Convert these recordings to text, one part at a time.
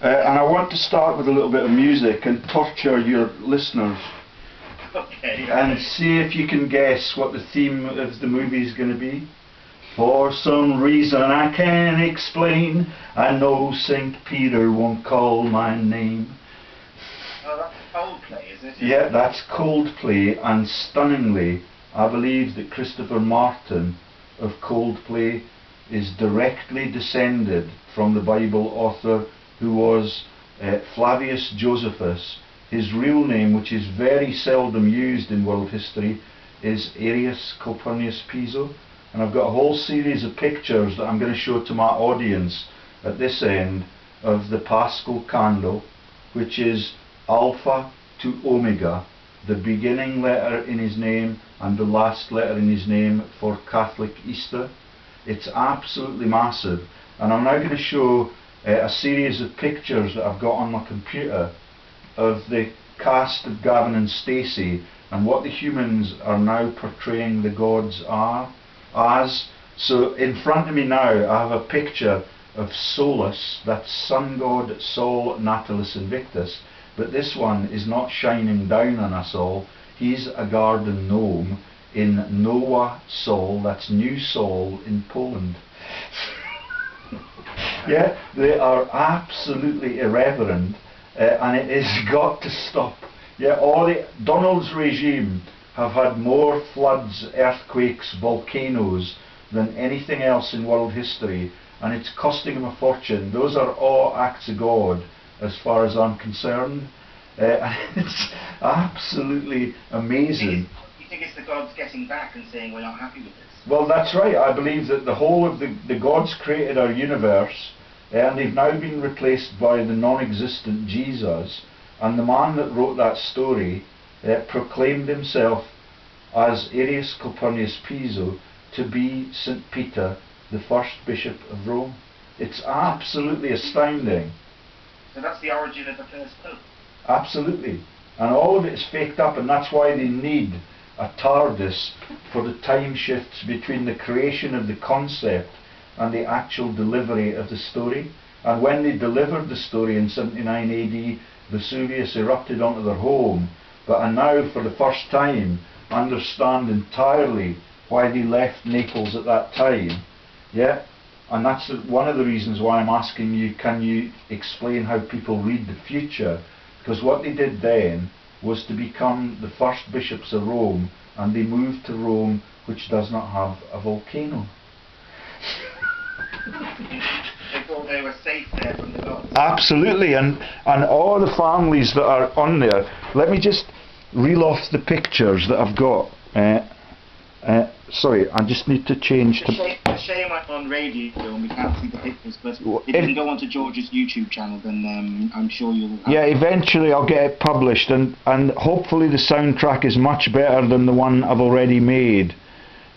And I want to start with a little bit of music and torture your listeners. Okay. And see if you can guess what the theme of the movie is going to be. For some reason I can't explain, I know St. Peter won't call my name. Oh, that's Coldplay, is it? Yeah, that's Coldplay, and stunningly, I believe that Christopher Martin of Coldplay is directly descended from the Bible author who was Flavius Josephus. His real name, which is very seldom used in world history, is Arrius Piso. And I've got a whole series of pictures that I'm going to show to my audience at this end of the Paschal candle, which is Alpha to Omega, the beginning letter in his name and the last letter in his name for Catholic Easter. It's absolutely massive, and I'm now going to show a series of pictures that I've got on my computer of the cast of Gavin and Stacey and what the humans are now portraying the gods are as. So in front of me now I have a picture of Solus, that's sun god Sol Natalis Invictus, but this one is not shining down on us all. He's a garden gnome in Nowa Sol, that's New Sol in Poland. Yeah, they are absolutely irreverent, and it has got to stop. Yeah, Donald's regime have had more floods, earthquakes, volcanoes than anything else in world history, and it's costing him a fortune. Those are all acts of God as far as I'm concerned. It's absolutely amazing. You think it's the gods getting back and saying we're not happy with this? Well, that's right. I believe that the whole of the gods created our universe, and they've now been replaced by the non-existent Jesus, and the man that wrote that story proclaimed himself as Arrius Piso to be St. Peter, the first bishop of Rome. It's absolutely astounding. So that's the origin of the first pope? Absolutely. And all of it is faked up, and that's why they need a TARDIS for the time shifts between the creation of the concept and the actual delivery of the story. And when they delivered the story in 79 AD, Vesuvius erupted onto their home, but I now for the first time understand entirely why they left Naples at that time. Yeah, and that's one of the reasons why I'm asking you, can you explain how people read the future? Because what they did then was to become the first bishops of Rome, and they moved to Rome, which does not have a volcano. They thought they were safe there from the gods. Absolutely, and all the families that are on there. Let me just reel off the pictures that I've got. Sorry, I just need to change to... It's a shame I'm on radio and we can't see the pictures, but if you can go onto George's YouTube channel, then I'm sure you'll... Yeah, eventually I'll get it published, and hopefully the soundtrack is much better than the one I've already made.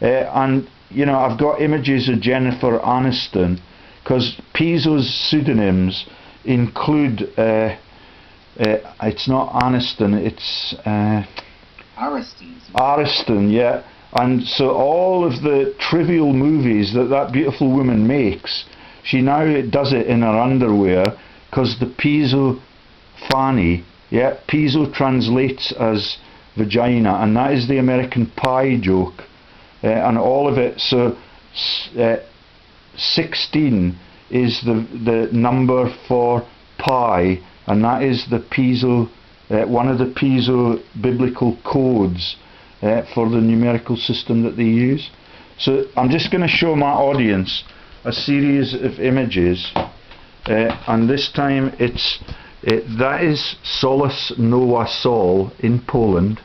And, you know, I've got images of Jennifer Aniston, because Piso's pseudonyms include... it's not Aniston, it's... Ariston. Ariston, yeah. And so all of the trivial movies that beautiful woman makes, she now does it in her underwear, because the Piso Fanny, yeah, Piso translates as vagina, and that is the American Pie joke, and all of it. So 16 is the number for pi, and that is the Piso, one of the Piso biblical codes for the numerical system that they use. So I'm just going to show my audience a series of images, and this time that is Solus Nowa Sol in Poland,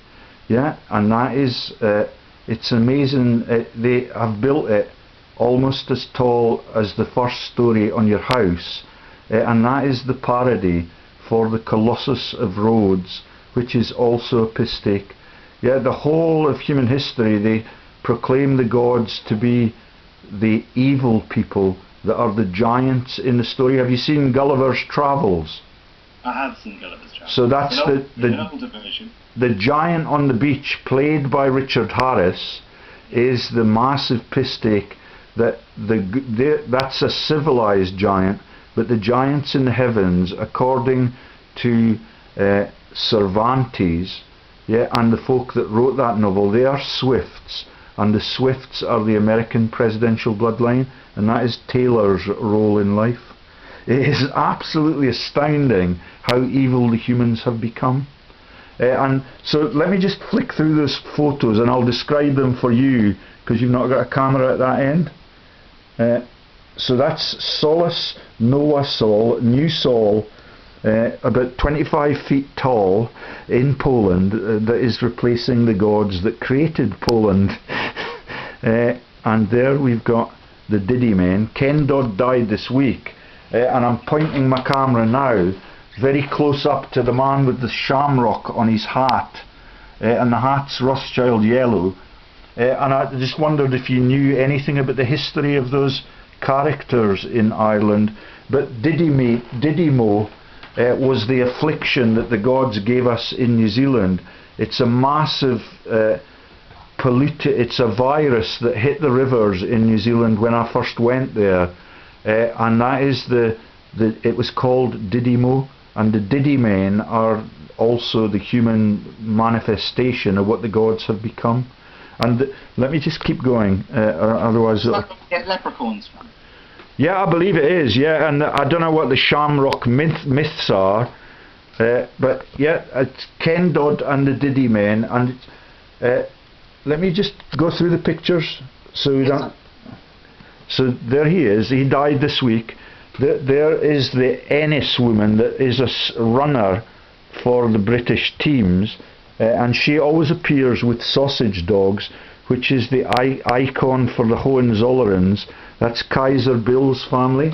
yeah, and that is it's amazing. They have built it almost as tall as the first story on your house, and that is the parody for the Colossus of Rhodes, which is also a pistic. Yeah, the whole of human history, they proclaim the gods to be the evil people that are the giants in the story. Have you seen Gulliver's Travels? I have seen Gulliver's Travels. So that's an older version. The giant on the beach, played by Richard Harris, is the massive pistic that that's a civilized giant, but the giants in the heavens, according to Cervantes, yeah, and the folk that wrote that novel, they are Swifts, and the Swifts are the American presidential bloodline, and that is Taylor's role in life. It is absolutely astounding how evil the humans have become. And so let me just flick through those photos and I'll describe them for you, because you've not got a camera at that end. So that's Solus, Noah Sol, New Sol, about 25 feet tall in Poland, that is replacing the gods that created Poland. And there we've got the Diddymen. Ken Dodd died this week, and I'm pointing my camera now very close up to the man with the shamrock on his hat, and the hat's Rothschild yellow. And I just wondered if you knew anything about the history of those characters in Ireland. But Didymo was the affliction that the gods gave us in New Zealand. It's a massive it's a virus that hit the rivers in New Zealand when I first went there, and that is it was called Didymo, and the Diddymen are also the human manifestation of what the gods have become. And let me just keep going, otherwise it'll get leprechauns from. Yeah, I believe it is, yeah, and I don't know what the Shamrock myths are, but yeah, it's Ken Dodd and the Diddymen, and let me just go through the pictures so we don't... So there he is, he died this week. There is the Ennis woman that is a runner for the British teams, and she always appears with sausage dogs, which is the icon for the Hohenzollerns. That's Kaiser Bill's family.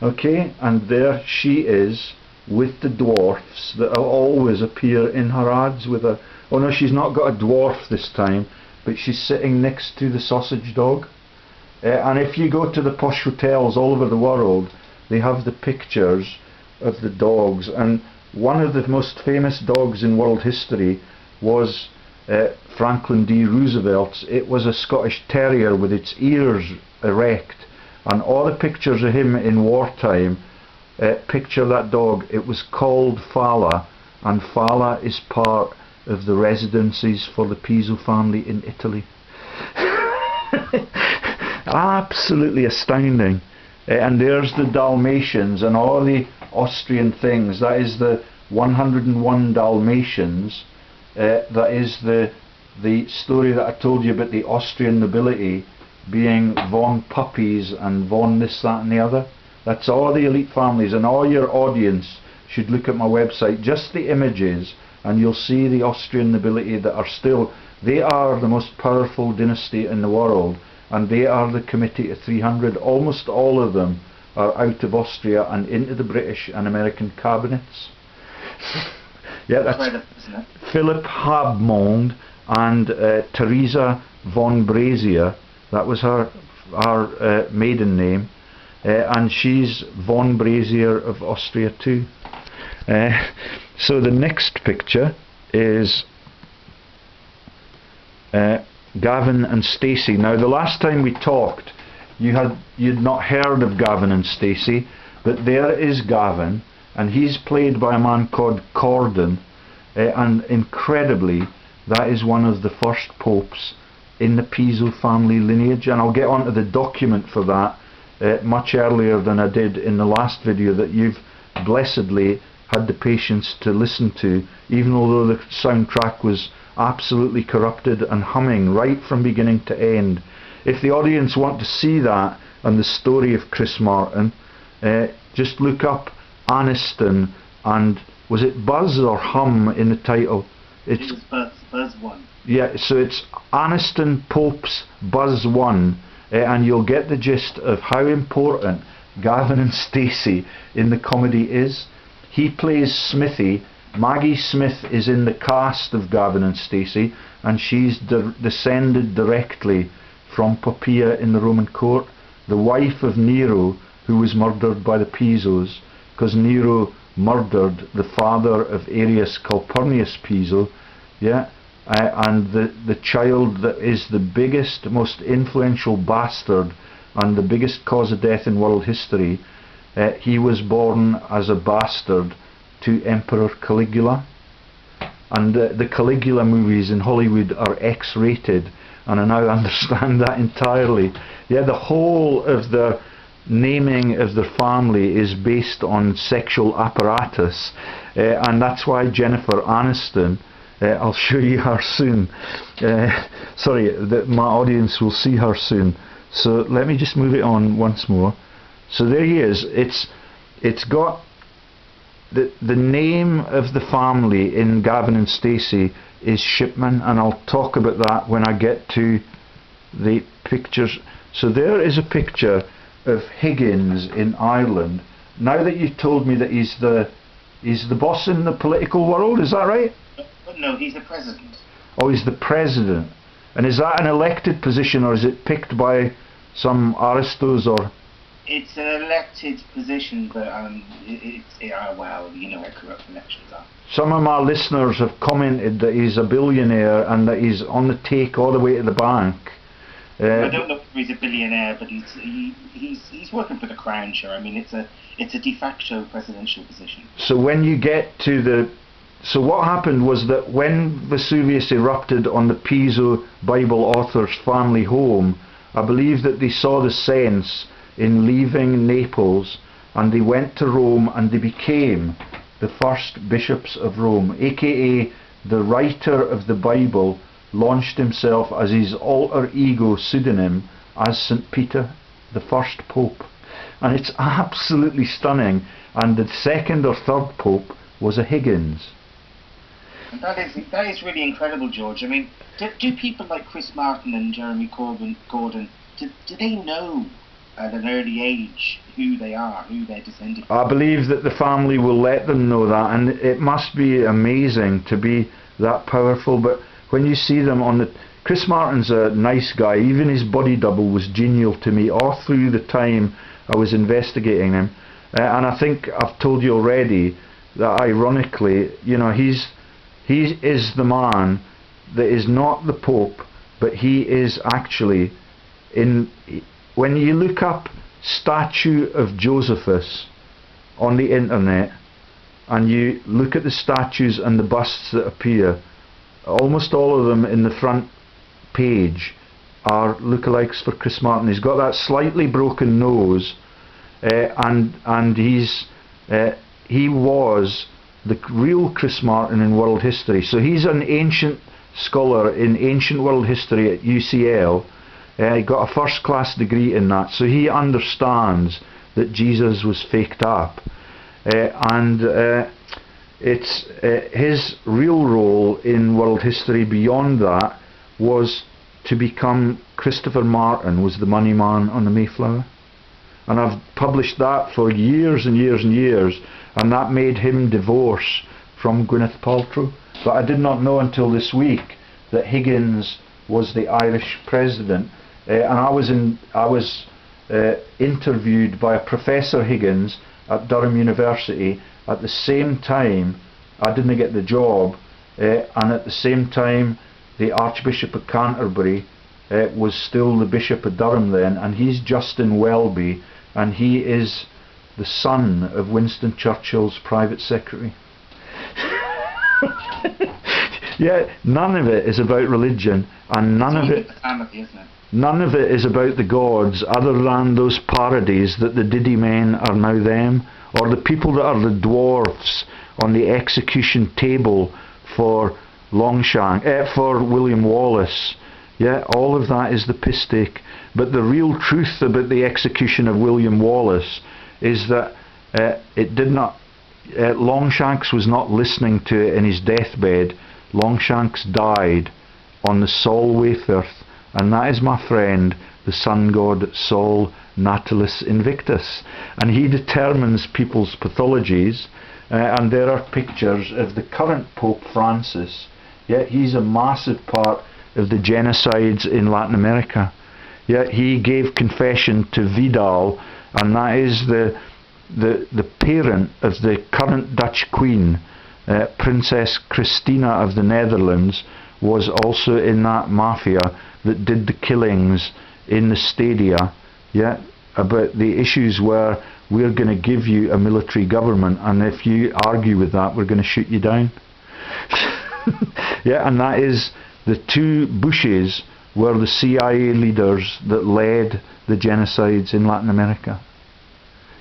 Okay, and there she is with the dwarfs that always appear in her ads with her. Oh no, she's not got a dwarf this time, but she's sitting next to the sausage dog. And if you go to the posh hotels all over the world, they have the pictures of the dogs, and one of the most famous dogs in world history was Franklin D. Roosevelt's. It was a Scottish Terrier with its ears erect, and all the pictures of him in wartime picture that dog. It was called Fala, and Fala is part of the residencies for the Piso family in Italy. Absolutely astounding. And there's the Dalmatians and all the Austrian things. That is the 101 Dalmatians. That is the story that I told you about the Austrian nobility being von puppies and von this, that and the other. That's all the elite families, and all your audience should look at my website, just the images, and you'll see the Austrian nobility that are still, they are the most powerful dynasty in the world, and they are the Committee of 300. Almost all of them are out of Austria and into the British and American cabinets. Yeah, that's Philip Habmond and Theresa von Brazier. That was her maiden name, and she's von Brazier of Austria too. So the next picture is Gavin and Stacey. Now, the last time we talked, you'd not heard of Gavin and Stacey, but there is Gavin, and he's played by a man called Corden, and incredibly, that is one of the first popes in the Piso family lineage, and I'll get onto the document for that much earlier than I did in the last video that you've blessedly had the patience to listen to, even although the soundtrack was absolutely corrupted and humming right from beginning to end. If the audience want to see that and the story of Chris Martin, just look up Aniston, and was it Buzz or Hum in the title? It was Buzz 1. Yeah, so it's Aniston Pope's Buzz 1, and you'll get the gist of how important Gavin and Stacey in the comedy is. He plays Smithy. Maggie Smith is in the cast of Gavin and Stacey, and she's descended directly from Poppaea in the Roman court, the wife of Nero, who was murdered by the Pisos, because Nero murdered the father of Arrius Calpurnius Piso, yeah, and the child that is the biggest, most influential bastard and the biggest cause of death in world history he was born as a bastard to Emperor Caligula. And the Caligula movies in Hollywood are X-rated, and I now understand that entirely. Yeah, the whole of the naming of their family is based on sexual apparatus, and that's why Jennifer Aniston, I'll show you her soon, sorry, my audience will see her soon, so let me just move it on once more. So there he is. It's got the name of the family in Gavin and Stacey is Shipman, and I'll talk about that when I get to the pictures. So there is a picture of Higgins in Ireland. Now that you've told me that he's the boss in the political world, is that right? No, he's the president. Oh, he's the president. And is that an elected position, or is it picked by some aristos, or? It's an elected position, but well, you know how corrupt elections are. Some of my listeners have commented that he's a billionaire and that he's on the take all the way to the bank. I don't know if he's a billionaire, but he's working for the crown, sure. I mean, it's a de facto presidential position. So when you get to so what happened was that when Vesuvius erupted on the Piso Bible author's family home, I believe that they saw the sense in leaving Naples, and they went to Rome, and they became the first bishops of Rome, aka the writer of the Bible launched himself as his alter ego pseudonym as St. Peter, the first pope. And it's absolutely stunning, and the second or third pope was a Higgins. And that is really incredible, George. I mean, do people like Chris Martin and Jeremy Corden, do they know at an early age who they are, who they're descended from? I believe that the family will let them know that, and it must be amazing to be that powerful. But when you see them on the... Chris Martin's a nice guy. Even his body double was genial to me all through the time I was investigating him. And I think I've told you already that ironically, you know, he is the man that is not the Pope, but he is actually when you look up statue of Josephus on the internet and you look at the statues and the busts that appear, almost all of them in the front page are lookalikes for Chris Martin. He's got that slightly broken nose, and he was the real Chris Martin in world history. So he's an ancient scholar in ancient world history at UCL. He got a first-class degree in that, so he understands that Jesus was faked up, and it's his real role in world history beyond that was to become Christopher Martin was the money man on the Mayflower, and I've published that for years and years and years, and that made him divorce from Gwyneth Paltrow. But I did not know until this week that Higgins was the Irish president. And I was interviewed by a Professor Higgins at Durham University at the same time. I didn't get the job, and at the same time the Archbishop of Canterbury was still the Bishop of Durham then, and he's Justin Welby, and he is the son of Winston Churchill's private secretary. Yeah, none of it is about religion, and none of it is about the gods, other than those parodies that the Diddymen are now them, or the people that are the dwarfs on the execution table for Longshank, for William Wallace. Yeah, all of that is the piss take. But the real truth about the execution of William Wallace is that it did not. Longshanks was not listening to it in his deathbed. Longshanks died on the Solway Firth, and that is, my friend, the sun god Sol Natalis Invictus, and he determines people's pathologies. And there are pictures of the current Pope Francis. Yeah, he's a massive part of the genocides in Latin America. Yeah, he gave confession to Vidal, and that is the parent of the current Dutch Queen, Princess Christina of the Netherlands, was also in that mafia that did the killings in the stadia. Yeah, but the issues were we're going to give you a military government, and if you argue with that, we're going to shoot you down. Yeah, and that is the two Bushes were the CIA leaders that led the genocides in Latin America.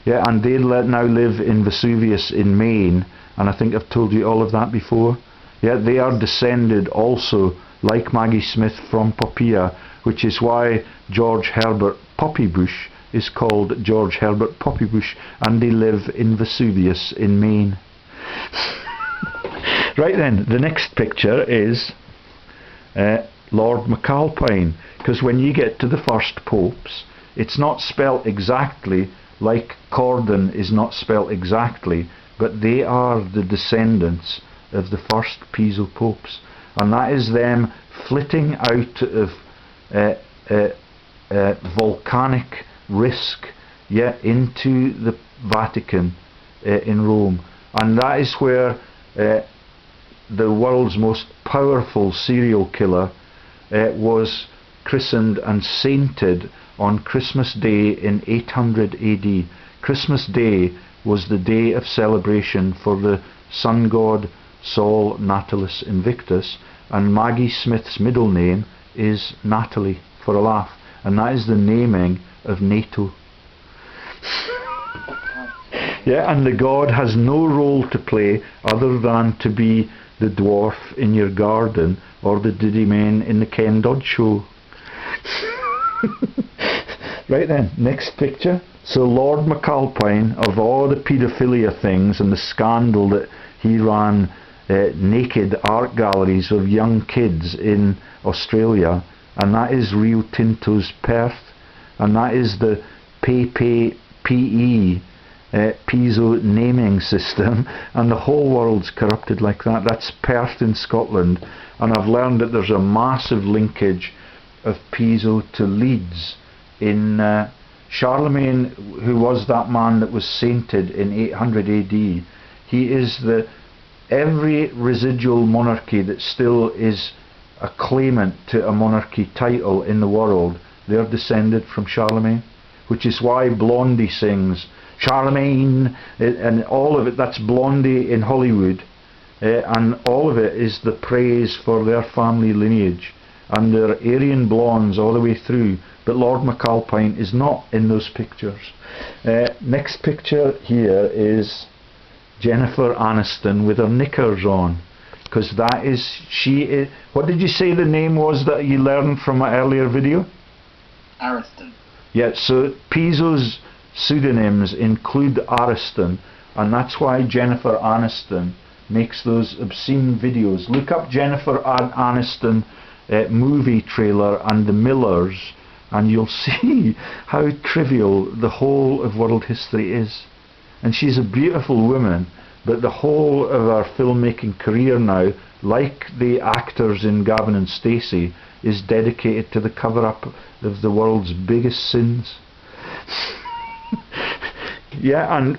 Yeah, and they now live in Vesuvius in Maine, and I think I've told you all of that before. Yeah, they are descended also, like Maggie Smith, from Popia, which is why George Herbert Poppybush is called George Herbert Poppybush, and they live in Vesuvius in Maine. Right then, the next picture is Lord McAlpine, because when you get to the first popes, it's not spelt exactly like Corden is not spelt exactly, but they are the descendants of the first Piso popes, and that is them flitting out of volcanic risk, yeah, into the Vatican in Rome, and that is where the world's most powerful serial killer was christened and sainted on Christmas Day in 800 AD. Christmas Day was the day of celebration for the sun god Sol Natalis Invictus, and Maggie Smith's middle name is Natalie, for a laugh, and that is the naming of NATO. Yeah, and the god has no role to play other than to be the dwarf in your garden or the Diddymen in the Ken Dodd show. Right then, next picture. So Lord McAlpine, of all the paedophilia things and the scandal that he ran naked art galleries of young kids in Australia, and that is Rio Tinto's Perth, and that is the PE Piso naming system, and the whole world's corrupted like that. That's Perth in Scotland, and I've learned that there's a massive linkage of Piso to Leeds in Charlemagne, who was that man that was sainted in 800 AD. He is every residual monarchy that still is a claimant to a monarchy title in the world, they're descended from Charlemagne, which is why Blondie sings Charlemagne, and all of it, that's Blondie in Hollywood, and all of it is the praise for their family lineage, and they're Aryan blondes all the way through, but Lord McAlpine is not in those pictures. Next picture here is Jennifer Aniston with her knickers on, because that is, what did you say the name was that you learned from my earlier video? Ariston. Yeah, so Piso's pseudonyms include Ariston, and that's why Jennifer Aniston makes those obscene videos. Look up Jennifer Aniston movie trailer and The Millers, and you'll see how trivial the whole of world history is. And she's a beautiful woman, but the whole of her filmmaking career now, like the actors in Gavin and Stacey, is dedicated to the cover-up of the world's biggest sins. Yeah, and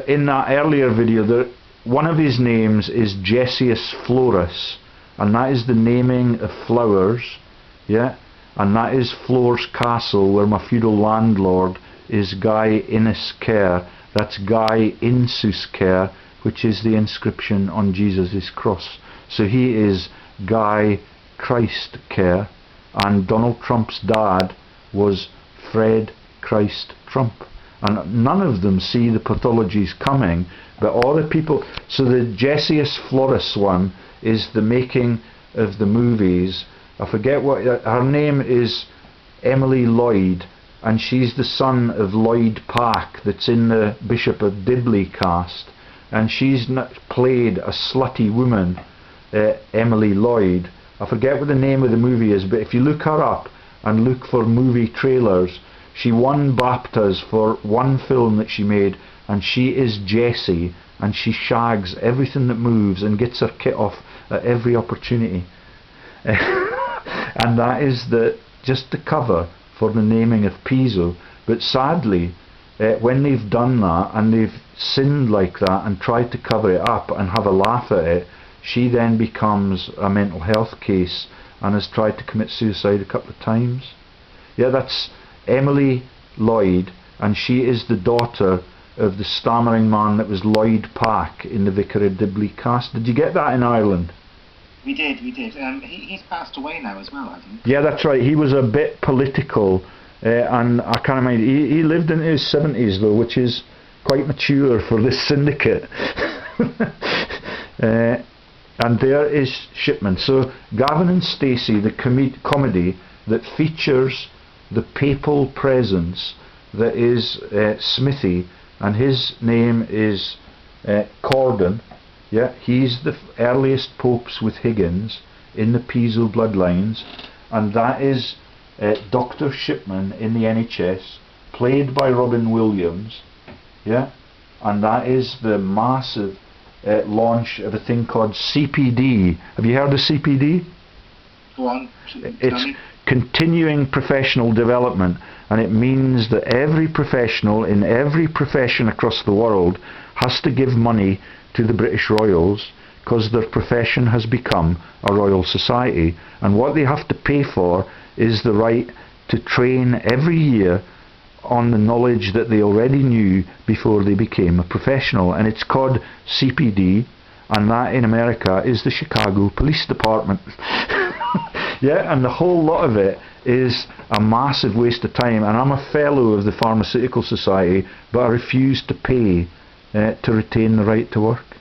in that earlier video, one of his names is Gessius Florus, and that is the naming of flowers, yeah, and that is Flore's Castle, where my feudal landlord is Guy Innes Care. That's Guy Insus Care, which is the inscription on Jesus' cross. So he is Guy Christ Care, and Donald Trump's dad was Fred Christ Trump. And none of them see the pathologies coming, but all the people. So the Gessius Florus one is the making of the movies. I forget what her name is, Emily Lloyd, and she's the son of Lloyd Pack that's in the Bishop of Dibley cast, and she's played a slutty woman, Emily Lloyd. I forget what the name of the movie is, but if you look her up and look for movie trailers, she won BAFTAs for one film that she made, and she is Jessie, and she shags everything that moves and gets her kit off at every opportunity. And that is just the cover for the naming of Piso. But sadly, when they've done that and they've sinned like that and tried to cover it up and have a laugh at it, she then becomes a mental health case and has tried to commit suicide a couple of times. Yeah, that's Emily Lloyd, and she is the daughter of the stammering man that was Lloyd Pack in the Vicar of Dibley cast. Did you get that in Ireland? We did. He's passed away now as well, hasn't he? Yeah, that's right. He was a bit political, and I can't imagine. He lived into his 70s though, which is quite mature for this syndicate. And there is Shipman. So Gavin and Stacey, the comedy that features the papal presence that is Smithy, and his name is Corden. Yeah, he's the earliest popes with Higgins in the Piso bloodlines, and that is Dr. Shipman in the NHS, played by Robin Williams. Yeah, and that is the massive launch of a thing called CPD. Have you heard of CPD? Go on. It's continuing professional development, and it means that every professional in every profession across the world has to give money to the British Royals, because their profession has become a royal society, and what they have to pay for is the right to train every year on the knowledge that they already knew before they became a professional. And it's called CPD, and that in America is the Chicago Police Department. Yeah, and the whole lot of it is a massive waste of time, and I'm a fellow of the Pharmaceutical Society, but I refuse to pay to retain the right to work.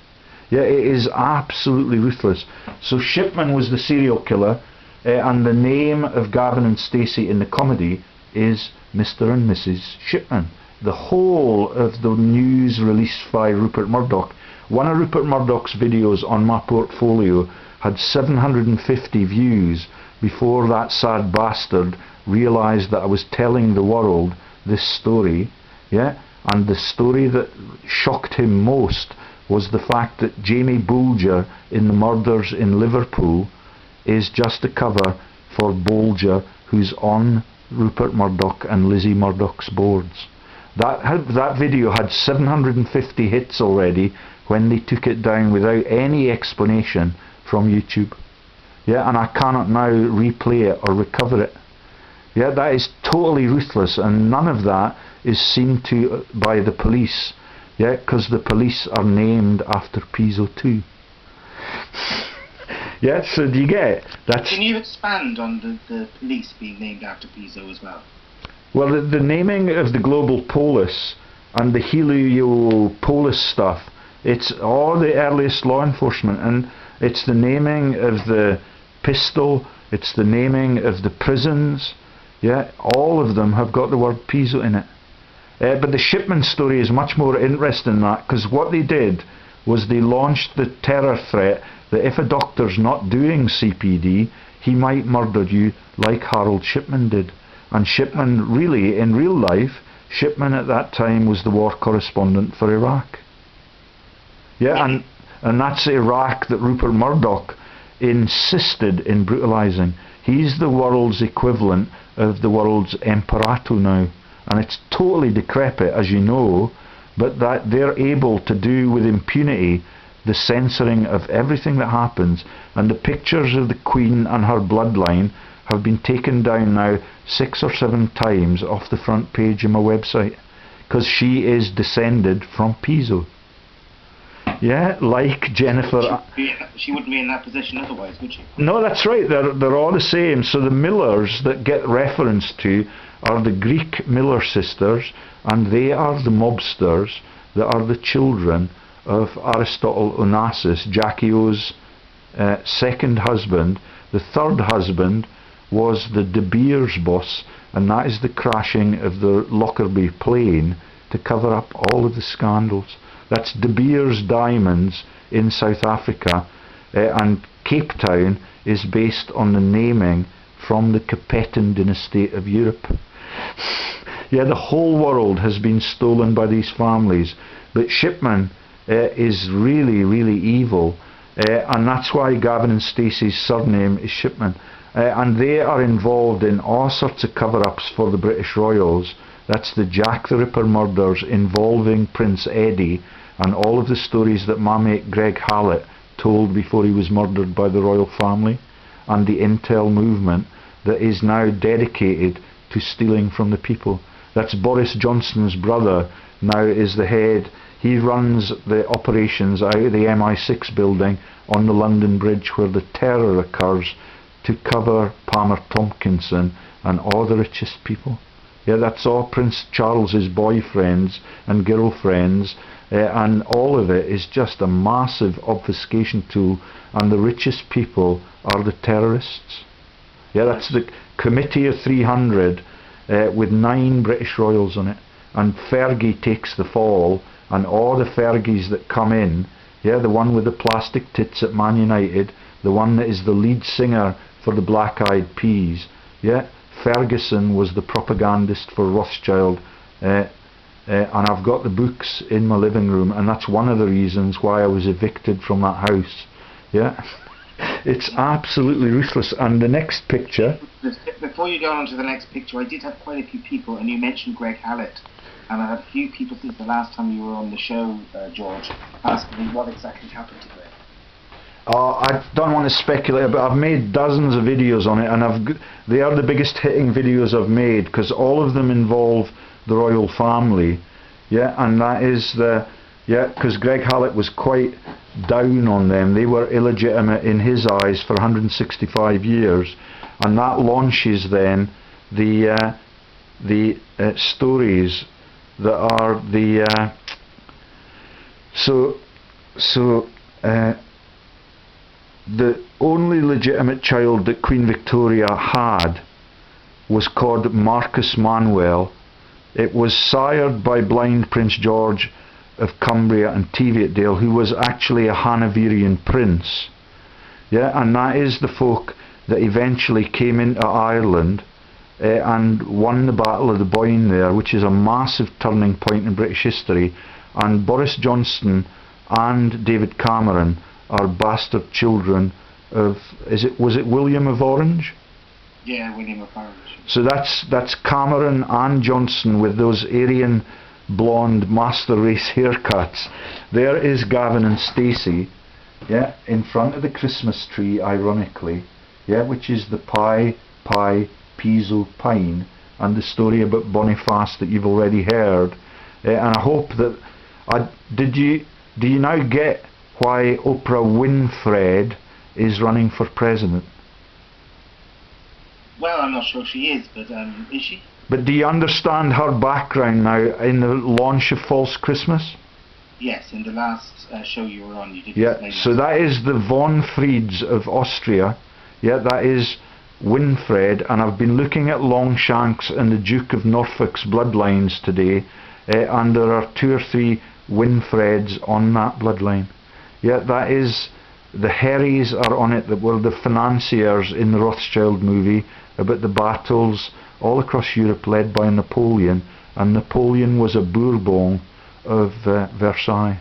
Yeah, it is absolutely ruthless. So Shipman was the serial killer, and the name of Gavin and Stacey in the comedy is Mr. and Mrs. Shipman. The whole of the news released by Rupert Murdoch, one of Rupert Murdoch's videos on my portfolio had 750 views before that sad bastard realised that I was telling the world this story. Yeah, and the story that shocked him most was the fact that Jamie Bulger in The Murders in Liverpool is just a cover for Bulger, who's on Rupert Murdoch and Lizzie Murdoch's boards. That video had 750 hits already when they took it down without any explanation from YouTube. Yeah, and I cannot now replay it or recover it. Yeah, that is totally ruthless, and none of that is seen to by the police. Yeah, because the police are named after Piso too. Yeah, so do you get it? Can you expand on the police being named after Piso as well? Well, the naming of the global polis and the Heliopolis stuff, it's all the earliest law enforcement, and it's the naming of the pistol, it's the naming of the prisons. Yeah, all of them have got the word Piso in it. But the Shipman story is much more interesting than that, because what they did was they launched the terror threat that if a doctor's not doing CPD, he might murder you like Harold Shipman did. And Shipman, really, in real life, Shipman at that time was the war correspondent for Iraq. Yeah, and that's Iraq that Rupert Murdoch insisted in brutalising. He's the world's equivalent of the world's Imperato now. And it's totally decrepit, as you know, but that they're able to do with impunity the censoring of everything that happens, and the pictures of the Queen and her bloodline have been taken down now 6 or 7 times off the front page of my website, because she is descended from Piso. Yeah, like Jennifer. She wouldn't be in that position otherwise, would she? No, that's right. They're all the same. So the Millers that get referenced to are the Greek Miller sisters, and they are the mobsters that are the children of Aristotle Onassis, Jacquio's second husband. The third husband was the De Beers boss, and that is the crashing of the Lockerbie plane to cover up all of the scandals. That's De Beers Diamonds in South Africa, and Cape Town is based on the naming from the Capetan dynasty of Europe. Yeah, the whole world has been stolen by these families, but Shipman is really, really evil, and that's why Gavin and Stacey's surname is Shipman, and they are involved in all sorts of cover-ups for the British Royals. That's the Jack the Ripper murders involving Prince Eddie, and all of the stories that my mate Greg Hallett told before he was murdered by the royal family, and the intel movement that is now dedicated to stealing from the people. That's Boris Johnson's brother, now is the head. He runs the operations out of the MI6 building on the London Bridge where the terror occurs, to cover Palmer Tompkinson and all the richest people. Yeah, that's all Prince Charles's boyfriends and girlfriends, and all of it is just a massive obfuscation tool, and the richest people are the terrorists. Yeah, that's the Committee of 300 with 9 British royals on it, and Fergie takes the fall, and all the Fergies that come in, yeah, the one with the plastic tits at Man United, the one that is the lead singer for the Black Eyed Peas, yeah, Ferguson was the propagandist for Rothschild, and I've got the books in my living room, and that's one of the reasons why I was evicted from that house. Yeah, it's absolutely ruthless. And the next picture. Before you go on to the next picture, I did have quite a few people, and you mentioned Greg Hallett, and I had a few people since the last time you were on the show, George, asking me what exactly happened to Greg. I don't want to speculate, but I've made dozens of videos on it, and they are the biggest hitting videos I've made, because all of them involve the royal family. Yeah, and that is because Greg Hallett was quite down on them. They were illegitimate in his eyes for 165 years, and that launches then the stories that are the the only legitimate child that Queen Victoria had was called Marcus Manuel. It was sired by blind Prince George of Cumbria and Teviotdale, who was actually a Hanoverian prince. Yeah, and that is the folk that eventually came into Ireland and won the Battle of the Boyne there, which is a massive turning point in British history. And Boris Johnson and David Cameron are bastard children of, was it William of Orange? Yeah, William of Orange. So that's Cameron and Johnson with those Aryan blonde master race haircuts. There is Gavin and Stacey, yeah, in front of the Christmas tree, ironically, yeah, which is the Piso pine, and the story about Boniface that you've already heard. And I hope that do you now get why Oprah Winfrey is running for president? Well, I'm not sure she is, but is she? But do you understand her background now in the launch of False Christmas? Yes, in the last show you were on, you did. Yeah, so that is the von Frieds of Austria. Yeah, that is Winfred, and I've been looking at Longshanks and the Duke of Norfolk's bloodlines today, and there are 2 or 3 Winfreds on that bloodline. Yeah, that is, the Herries are on it, that were the financiers in the Rothschild movie about the battles all across Europe led by Napoleon, and Napoleon was a Bourbon of Versailles.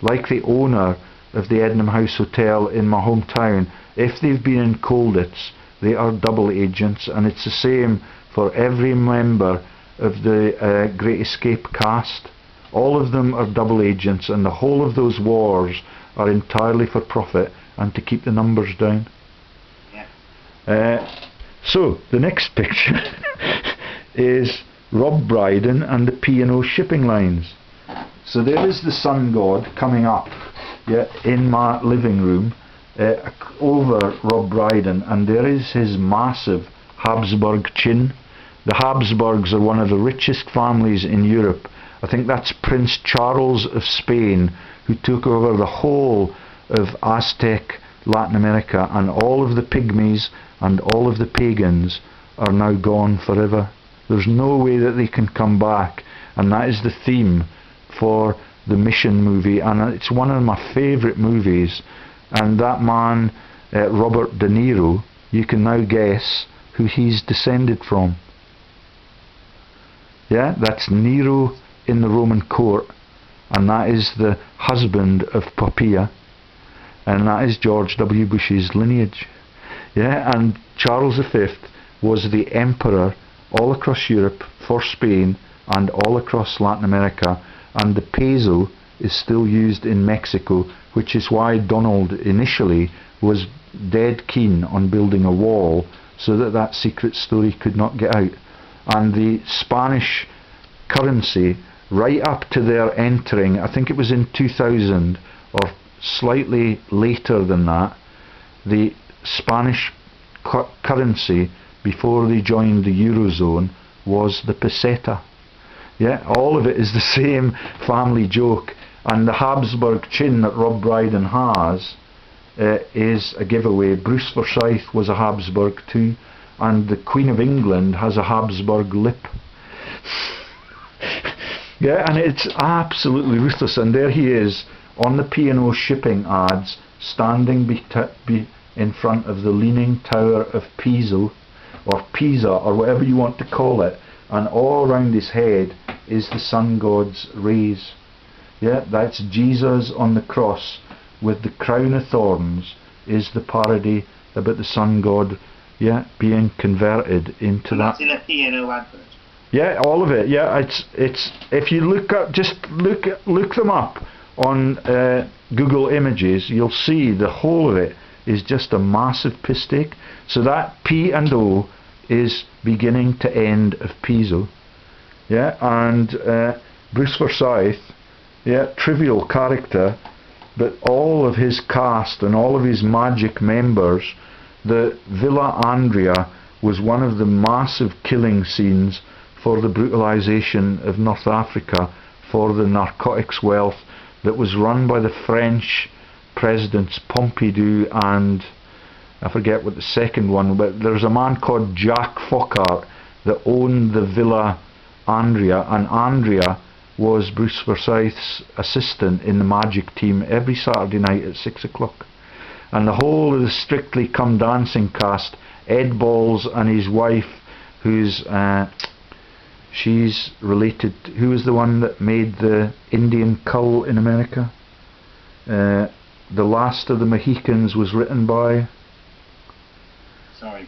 Like the owner of the Ednam House Hotel in my hometown, if they've been in Colditz, they are double agents, and it's the same for every member of the Great Escape cast. All of them are double agents, and the whole of those wars are entirely for profit and to keep the numbers down. Yeah. So the next picture is Rob Brydon and the P&O Shipping lines. So there is the sun god coming up, yeah, in my living room over Rob Brydon, and there is his massive HAPSBURG Chin. The Habsburgs are one of the richest families in Europe. I think that's Prince Charles of Spain, who took over the whole of Aztec Latin America, and all of the pygmies and all of the pagans are now gone forever. There's no way that they can come back, and that is the theme for the Mission movie, and it's one of my favourite movies. And that man, Robert De Niro, you can now guess who he's descended from. Yeah, that's Nero in the Roman court, and that is the husband of Poppaea, and that is George W. Bush's lineage. Yeah, and Charles V was the emperor all across Europe for Spain and all across Latin America, and the peso is still used in Mexico, which is why Donald initially was dead keen on building a wall so that that secret story could not get out. And the Spanish currency right up to their entering, I think it was in 2000 or slightly later than that, the Spanish currency before they joined the Eurozone was the peseta. Yeah, all of it is the same family joke, and the HAPSBURG Chin that Rob Brydon has is a giveaway. Bruce Forsyth was a Habsburg too, and the Queen of England has a Habsburg lip. Yeah, and it's absolutely ruthless. And there he is on the P&O Shipping ads, standing in front of the Leaning Tower of Pisa, or whatever you want to call it, and all around his head is the sun god's rays. Yeah, that's Jesus on the cross with the crown of thorns, is the parody about the sun god, yeah, being converted into that. That's in a P&O advert. Yeah, all of it. Yeah, it's if you look up, just look them up on Google Images, you'll see the whole of it is just a massive piss take. So that P and O is beginning to end of Piso. Yeah, and Bruce Forsyth, yeah, trivial character, but all of his cast and all of his magic members. The Villa Andrea was one of the massive killing scenes for the brutalisation of North Africa, for the narcotics wealth that was run by the French presidents Pompidou and I forget what the second one, but there's a man called Jacques Foccart that owned the Villa Andrea, and Andrea was Bruce Forsyth's assistant in the magic team every Saturday night at 6 o'clock. And the whole of the Strictly Come Dancing cast, Ed Balls and his wife, who's she's related, who was the one that made the Indian cull in America? The Last of the Mohicans was written by... Sorry.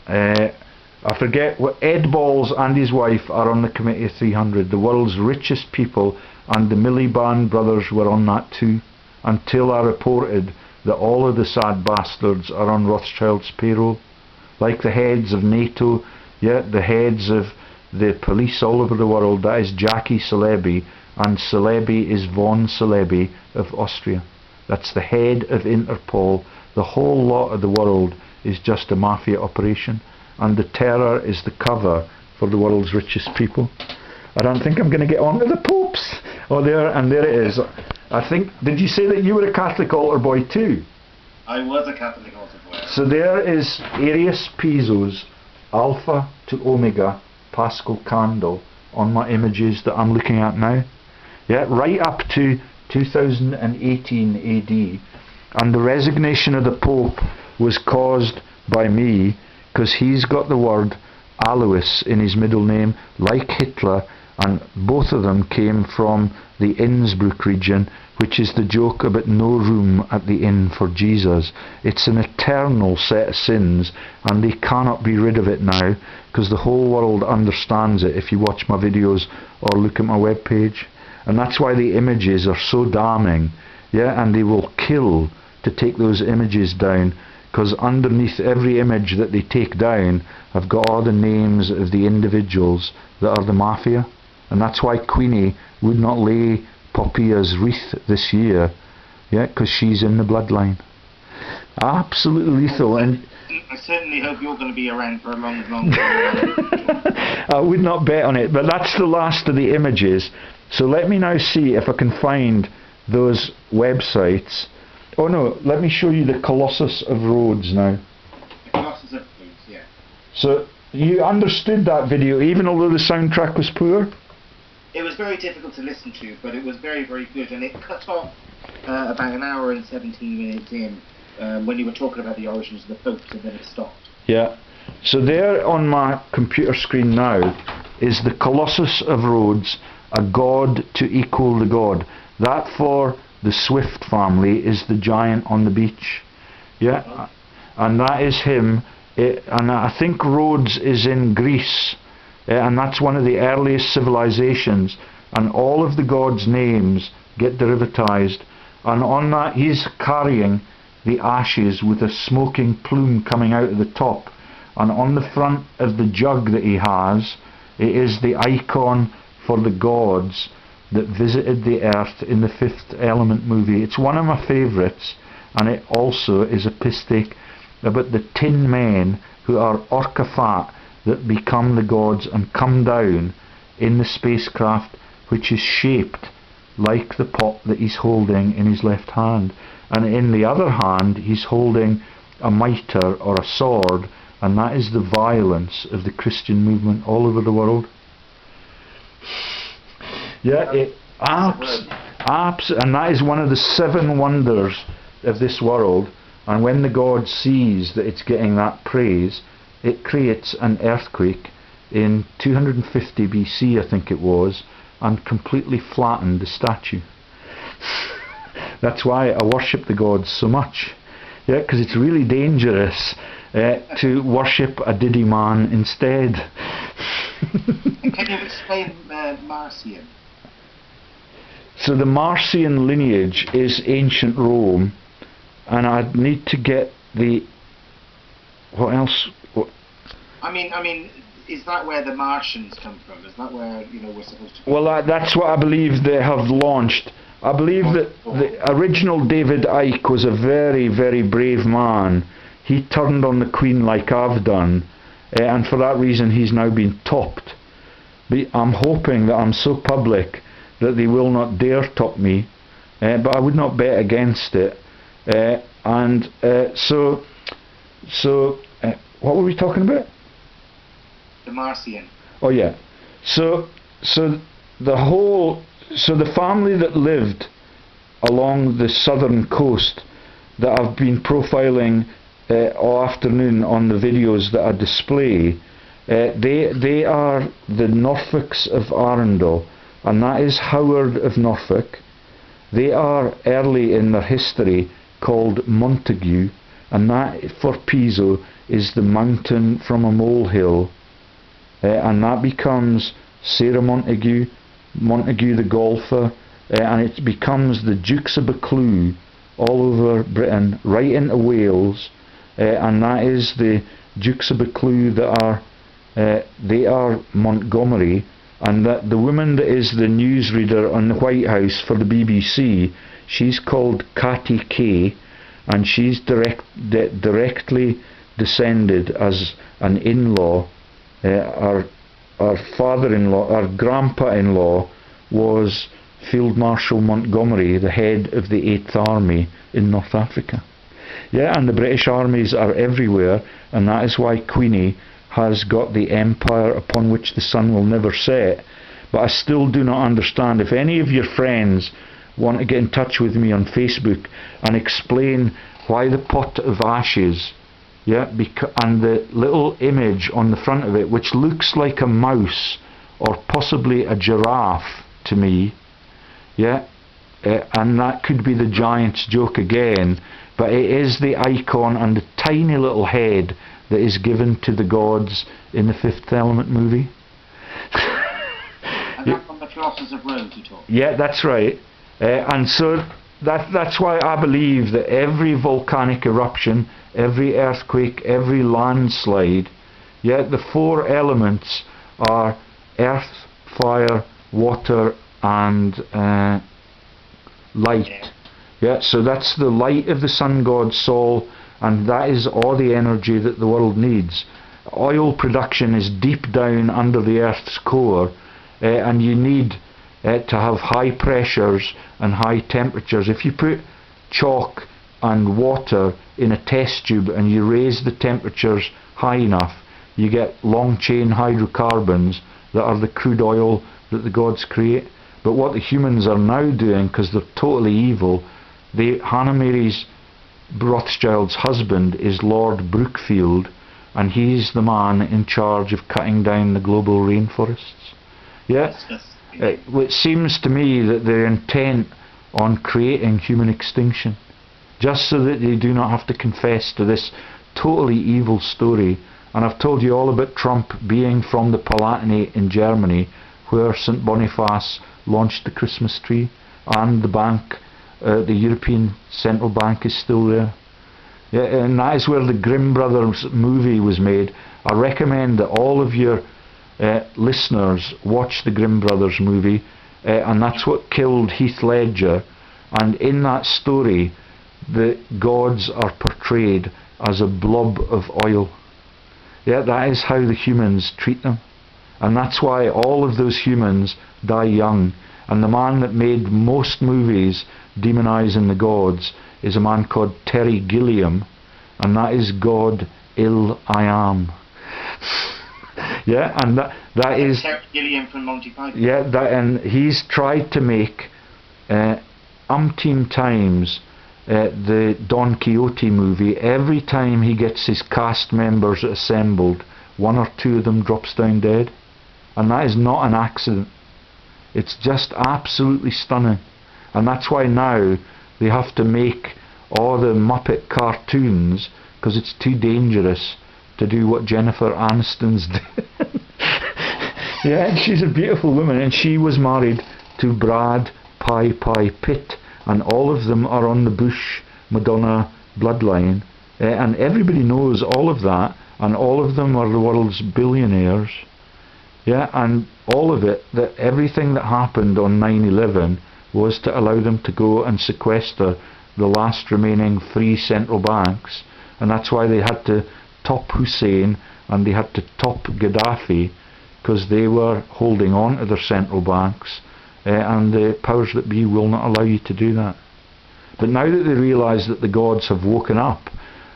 I forget what. Ed Balls and his wife are on the Committee of 300, the world's richest people, and the Miliband brothers were on that too, until I reported that all of the sad bastards are on Rothschild's payroll, like the heads of NATO, yeah, the heads of the police all over the world. That is Jackie Celebi, and Celebi is von Celebi of Austria. That's the head of Interpol. The whole lot of the world is just a mafia operation, and the terror is the cover for the world's richest people. I don't think I'm going to get on to the popes. Oh, there it is. I think, did you say that you were a Catholic altar boy too? I was a Catholic altar boy. So there is Arrius Piso's Alpha to Omega Paschal candle on my images that I'm looking at now. Yeah, right up to 2018 AD, and the resignation of the Pope was caused by me because he's got the word Alois in his middle name, like Hitler, and both of them came from the Innsbruck region, which is the joke about no room at the inn for Jesus. It's an eternal set of sins, and they cannot be rid of it now, because the whole world understands it if you watch my videos or look at my webpage. And that's why the images are so damning, yeah, and they will kill to take those images down, because underneath every image that they take down have got all the names of the individuals that are the mafia. And that's why Queenie would not lay Poppia's wreath this year, yeah, because she's in the bloodline. Absolutely lethal. And I certainly hope you're going to be around for a long, long time. I would not bet on it, but that's the last of the images. So let me now see if I can find those websites. Oh no, let me show you the Colossus of Rhodes now. The Colossus of Rhodes, yeah. So you understood that video even although the soundtrack was poor? It was very difficult to listen to, but it was very, very good, and it cut off about an hour and 17 minutes in when you were talking about the origins of the popes, and then it stopped. Yeah. So there on my computer screen now is the Colossus of Rhodes, a god to equal the god. That for the Swift family is the giant on the beach. Yeah. And that is him. And I think Rhodes is in Greece. And that's one of the earliest civilizations, and all of the gods' names get derivatized, and on that he's carrying the ashes with a smoking plume coming out of the top, and on the front of the jug that he has, it is the icon for the gods that visited the earth in the Fifth Element movie. It's one of my favourites, and it also is a pistic about the tin men who are orca fat that become the gods and come down in the spacecraft, which is shaped like the pot that he's holding in his left hand, and in the other hand he's holding a mitre or a sword, and that is the violence of the Christian movement all over the world. Yeah, and that is one of the 7 wonders of this world. And when the god sees that it's getting that praise, it creates an earthquake in 250 BC, I think it was, and completely flattened the statue. That's why I worship the gods so much. Yeah, because it's really dangerous to worship a Diddyman instead. Can you explain Marcian? So the Marcian lineage is ancient Rome, and I'd need to get the... What else? I mean, is that where the Martians come from? Is that where, you know, we're supposed to... Well, that's what I believe they have launched. I believe that the original David Icke was a very, very brave man. He turned on the Queen like I've done, and for that reason he's now been topped. But I'm hoping that I'm so public that they will not dare top me, but I would not bet against it. So what were we talking about? The Marcian. Oh yeah. So the family that lived along the southern coast that I've been profiling all afternoon on the videos that I display, they are the Norfolks of Arundel, and that is Howard of Norfolk. They are early in their history called Montague, and that for Piso is the mountain from a molehill, and that becomes Sarah Montague, Montague the golfer, and it becomes the Dukes of Buccleugh all over Britain, right into Wales, and that is the Dukes of Buccleugh that are they are Montgomery, and that the woman that is the newsreader on the White House for the BBC, she's called Catty Kay, and she's directly descended as an in-law. Our father-in-law, our grandpa-in-law was Field Marshal Montgomery, the head of the 8th Army in North Africa. Yeah, and the British armies are everywhere, and that is why Queenie has got the empire upon which the sun will never set. But I still do not understand. If any of your friends want to get in touch with me on Facebook and explain why the pot of ashes, yeah, and the little image on the front of it, which looks like a mouse or possibly a giraffe to me, yeah, and that could be the giant's joke again, but it is the icon and the tiny little head that is given to the gods in the Fifth Element movie. And that's from the Colossus of Rhodes you talk. Yeah, that's right. And so that's why I believe that every volcanic eruption, every earthquake, every landslide, yeah, the 4 elements are earth, fire, water and light. Yeah, so that's the light of the sun god's soul, and that is all the energy that the world needs. Oil production is deep down under the earth's core, and you need to have high pressures and high temperatures. If you put chalk and water in a test tube and you raise the temperatures high enough, you get long chain hydrocarbons that are the crude oil that the gods create. But what the humans are now doing, because they're totally evil, Hannah Mary's Rothschild's husband is Lord Brookfield, and he's the man in charge of cutting down the global rainforests. Yeah, it seems to me that they're intent on creating human extinction, just so that they do not have to confess to this totally evil story. And I've told you all about Trump being from the Palatinate in Germany, where St. Boniface launched the Christmas tree, and the bank, the European Central Bank, is still there. Yeah, and that is where the Grimm Brothers movie was made. I recommend that all of your listeners, watch the Grimm Brothers movie, and that's what killed Heath Ledger. And in that story, the gods are portrayed as a blob of oil. Yeah, that is how the humans treat them. And that's why all of those humans die young. And the man that made most movies demonising the gods is a man called Terry Gilliam, and that is God I Am. Yeah, and that is Terry Gilliam from Monty Python. Yeah, and he's tried to make umpteen times the Don Quixote movie. Every time he gets his cast members assembled, one or two of them drops down dead, and that is not an accident. It's just absolutely stunning. And that's why now they have to make all the Muppet cartoons, because it's too dangerous to do what Jennifer Aniston's doing. Yeah, and she's a beautiful woman, and she was married to Brad Pie Pitt, and all of them are on the Bush Madonna bloodline, and everybody knows all of that, and all of them are the world's billionaires. Yeah, and all of it, that everything that happened on 9/11 was to allow them to go and sequester the last remaining 3 central banks, and that's why they had to top Hussein and they had to top Gaddafi, because they were holding on to their central banks, and the powers that be will not allow you to do that. But now that they realise that the gods have woken up,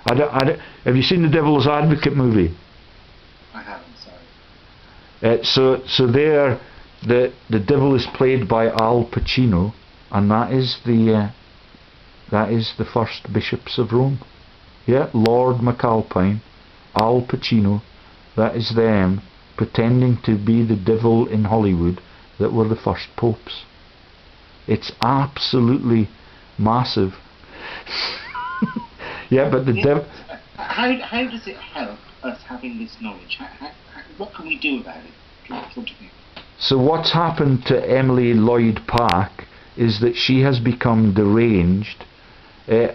have you seen the Devil's Advocate movie? I haven't, sorry. So there, the devil is played by Al Pacino, and that is the first bishops of Rome. Yeah, Lord McAlpine, Al Pacino, that is them pretending to be the devil in Hollywood that were the first popes. It's absolutely massive. Yeah, but the devil... How does it help us having this knowledge? What can we do about it? What do you think? So what's happened to Emily Lloyd Park is that she has become deranged,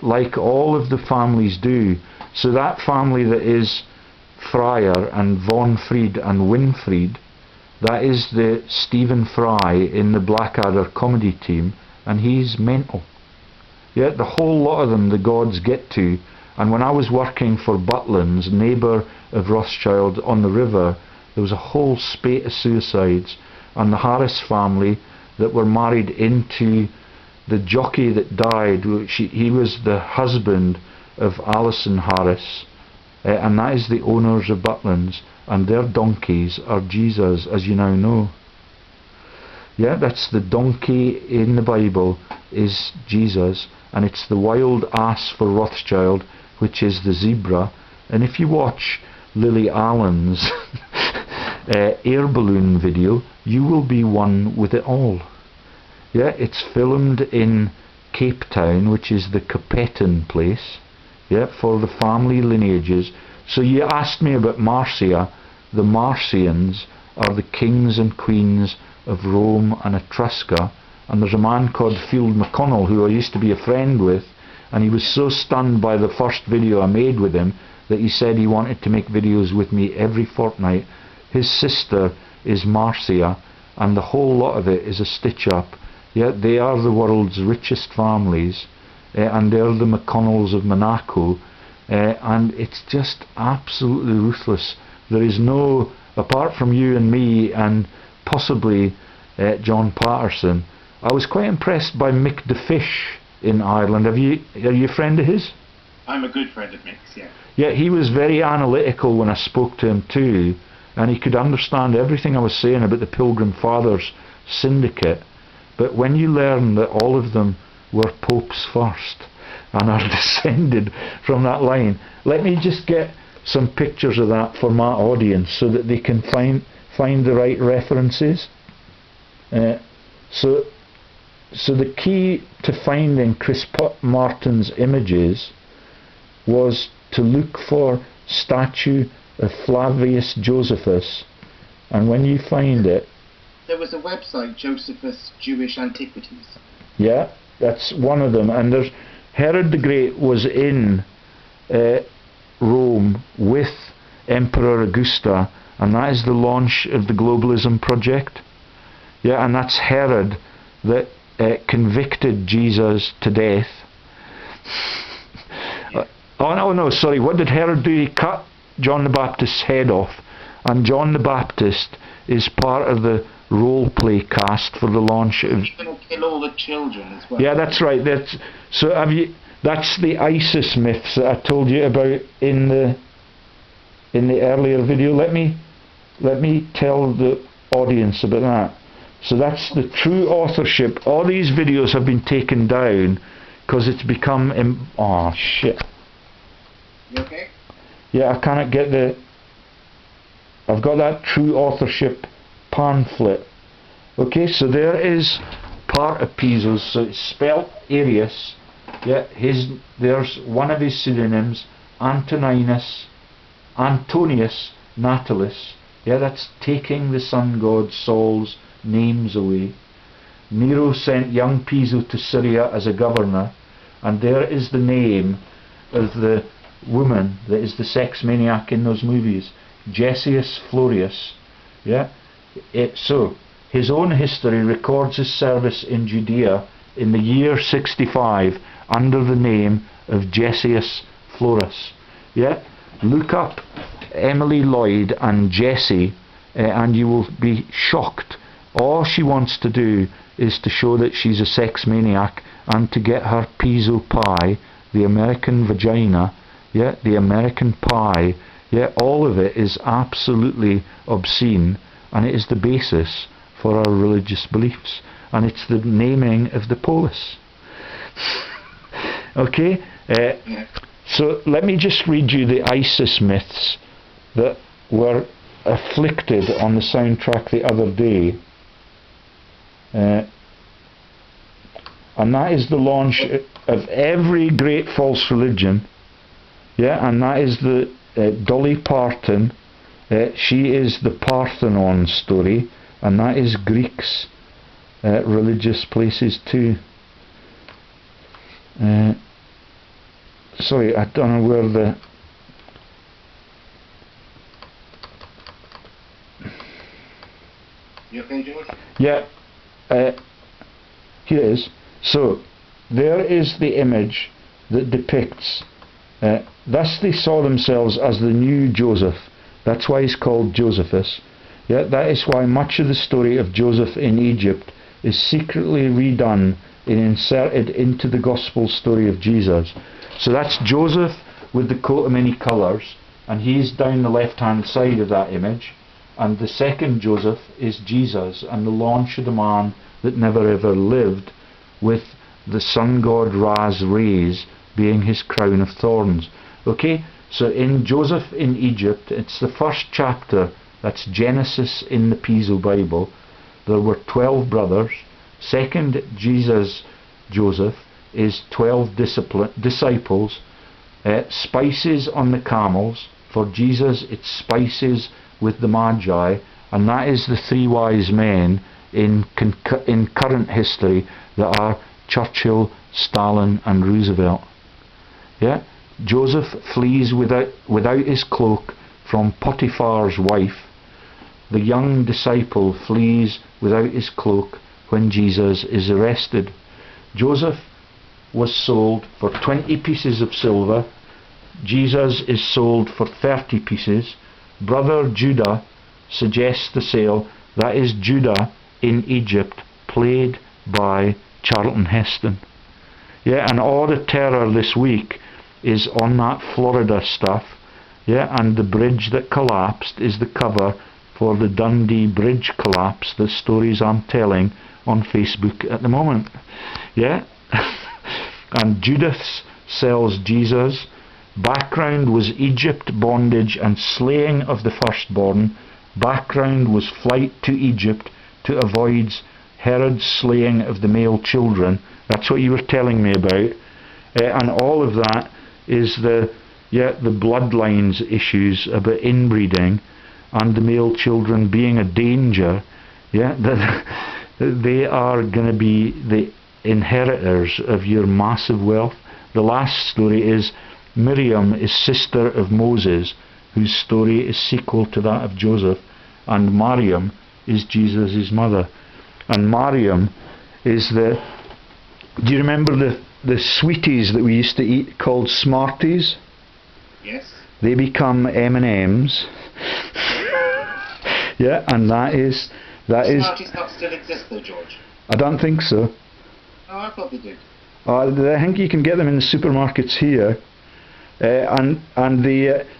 like all of the families do. So that family that is Fryer and Von Fried and Winfried, that is the Stephen Fry in the Blackadder comedy team, and he's mental. Yeah, the whole lot of them the gods get to. And when I was working for Butlins, neighbour of Rothschild on the river, there was a whole spate of suicides, and the Harris family that were married into the jockey that died. He was the husband of Alison Harris, and that is the owners of Butlins, and their donkeys are Jesus, as you now know. Yeah, that's the donkey in the Bible is Jesus, and it's the wild ass for Rothschild, which is the zebra. And if you watch Lily Allen's air balloon video, you will be one with it all. Yeah, it's filmed in Cape Town, which is the Capetan place, yeah, for the family lineages. So you asked me about Marcia. The Marcians are the kings and queens of Rome and Etrusca, and there's a man called Field McConnell who I used to be a friend with, and he was so stunned by the first video I made with him that he said he wanted to make videos with me every fortnight. His sister is Marcia, and the whole lot of it is a stitch up. Yeah, they are the world's richest families, and they're the McConnells of Monaco, and it's just absolutely ruthless. There is no, apart from you and me and possibly John Patterson. I was quite impressed by Mick the Fish in Ireland. Are you a friend of his? I'm a good friend of Mick's, yeah. Yeah, he was very analytical when I spoke to him too, and he could understand everything I was saying about the Pilgrim Fathers syndicate. But when you learn that all of them were popes first and are descended from that line, let me just get some pictures of that for my audience so that they can find the right references. So the key to finding Chris Martin's images was to look for statue of Flavius Josephus, and when you find it, there was a website, Josephus Jewish Antiquities. Yeah, that's one of them. And there's Herod the Great was in Rome with Emperor Augusta, and that is the launch of the globalism project. Yeah, and that's Herod that convicted Jesus to death. Oh no, sorry, what did Herod do? He cut John the Baptist's head off, and John the Baptist is part of the role play cast for the launch of... He's going to kill all the children as well. Yeah, that's right. That's the ISIS myths that I told you about in the earlier video. Let me tell the audience about that. So that's the true authorship. All these videos have been taken down because it's become... oh, shit. You okay? Yeah, I cannot get the... I've got that true authorship pamphlet. Okay, so there is part of Piso's, so it's spelt Arrius. Yeah, there's one of his pseudonyms, Antonius Natalis. Yeah, that's taking the sun god Saul's names away. Nero sent young Piso to Syria as a governor, and there is the name of the woman that is the sex maniac in those movies, Gessius Florus. Yeah, so his own history records his service in Judea in the year 65 under the name of Gessius Florus. Yeah, look up Emily Lloyd and Jessie, and you will be shocked. All she wants to do is to show that she's a sex maniac and to get her Piso pie, the American vagina, yeah, the American pie, yeah, all of it is absolutely obscene, and it is the basis for our religious beliefs, and it's the naming of the polis. Okay, so let me just read you the ISIS myths that were afflicted on the soundtrack the other day. And that is the launch of every great false religion. Yeah, and that is the Dolly Parton. She is the Parthenon story, and that is Greeks' religious places too. Sorry, I don't know where the... You okay, George? Yeah, here it is. So, there is the image that depicts, thus they saw themselves as the new Joseph. That's why he's called Josephus. Yeah, that is why much of the story of Joseph in Egypt is secretly redone and inserted into the gospel story of Jesus. So that's Joseph with the coat of many colours, and he's down the left hand side of that image, and the second Joseph is Jesus and the launch of the man that never ever lived, with the sun god Ra's rays being his crown of thorns. Okay, so in Joseph in Egypt, it's the first chapter, that's Genesis in the Piso Bible. There were 12 brothers. Second Joseph is 12 disciples. Spices on the camels. For Jesus it's spices with the Magi, and that is the three wise men in current history that are Churchill, Stalin and Roosevelt. Yeah, Joseph flees without his cloak from Potiphar's wife. The young disciple flees without his cloak when Jesus is arrested. Joseph was sold for 20 pieces of silver. Jesus is sold for 30 pieces. Brother Judah suggests the sale. That is Judah in Egypt, played by Charlton Heston. Yeah, and all the terror this week is on that Florida stuff. Yeah, and the bridge that collapsed is the cover for the Dundee Bridge collapse, the stories I'm telling on Facebook at the moment. Yeah, and Judas sells Jesus. Background was Egypt, bondage and slaying of the firstborn. Background was flight to Egypt to avoid Herod's slaying of the male children. That's what you were telling me about. And all of that is the bloodlines issues about inbreeding and the male children being a danger. Yeah, they are going to be the inheritors of your massive wealth. The last story is Miriam is sister of Moses, whose story is sequel to that of Joseph, and Mariam is Jesus' mother. And Mariam is the... Do you remember the sweeties that we used to eat called Smarties? Yes. They become M&M's. Yeah, and that is... Smarties not still exist though, George? I don't think so. Oh, I thought they did. I think you can get them in the supermarkets here.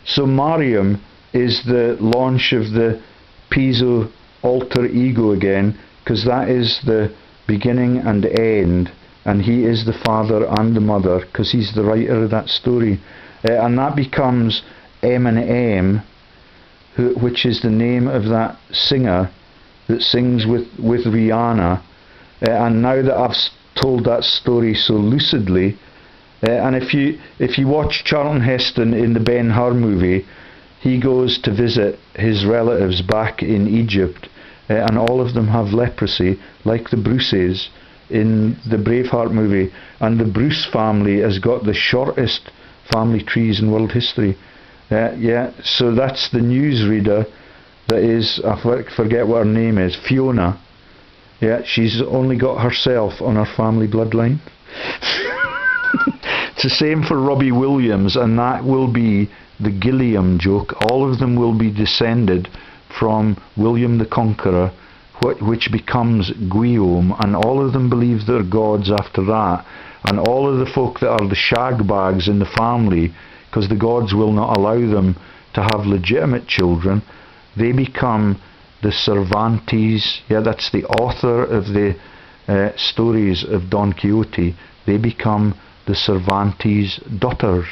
So Mariam is the launch of the Piso alter ego again, because that is the beginning and end, and he is the father and the mother, because he's the writer of that story. And that becomes M&M, which is the name of that singer that sings with Rihanna. And now that I've told that story so lucidly, and if you watch Charlton Heston in the Ben-Hur movie, he goes to visit his relatives back in Egypt, and all of them have leprosy, like the Bruces in the Braveheart movie, and the Bruce family has got the shortest family trees in world history. So that's the newsreader that is, I forget what her name is, Fiona. Yeah, she's only got herself on her family bloodline. It's the same for Robbie Williams, and that will be the Gilliam joke. All of them will be descended from William the Conqueror, which becomes Guillaume, and all of them believe they're gods after that. And all of the folk that are the shagbags in the family, because the gods will not allow them to have legitimate children, they become the Cervantes. Yeah, that's the author of the stories of Don Quixote. They become the Cervantes daughters,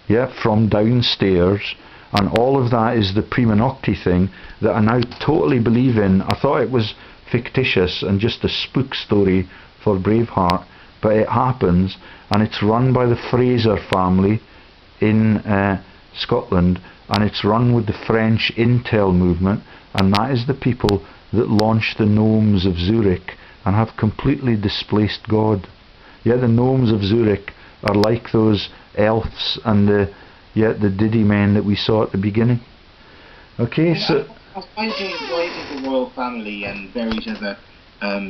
yeah, from downstairs. And all of that is the prima nocte thing that I now totally believe in. I thought it was fictitious and just a spook story for Braveheart, but it happens, and it's run by the Fraser family in Scotland, and it's run with the French intel movement, and that is the people that launched the gnomes of Zurich and have completely displaced God. Yeah, the gnomes of Zurich are like those elves and the Diddymen that we saw at the beginning. Okay, so... Why do the royal family and various other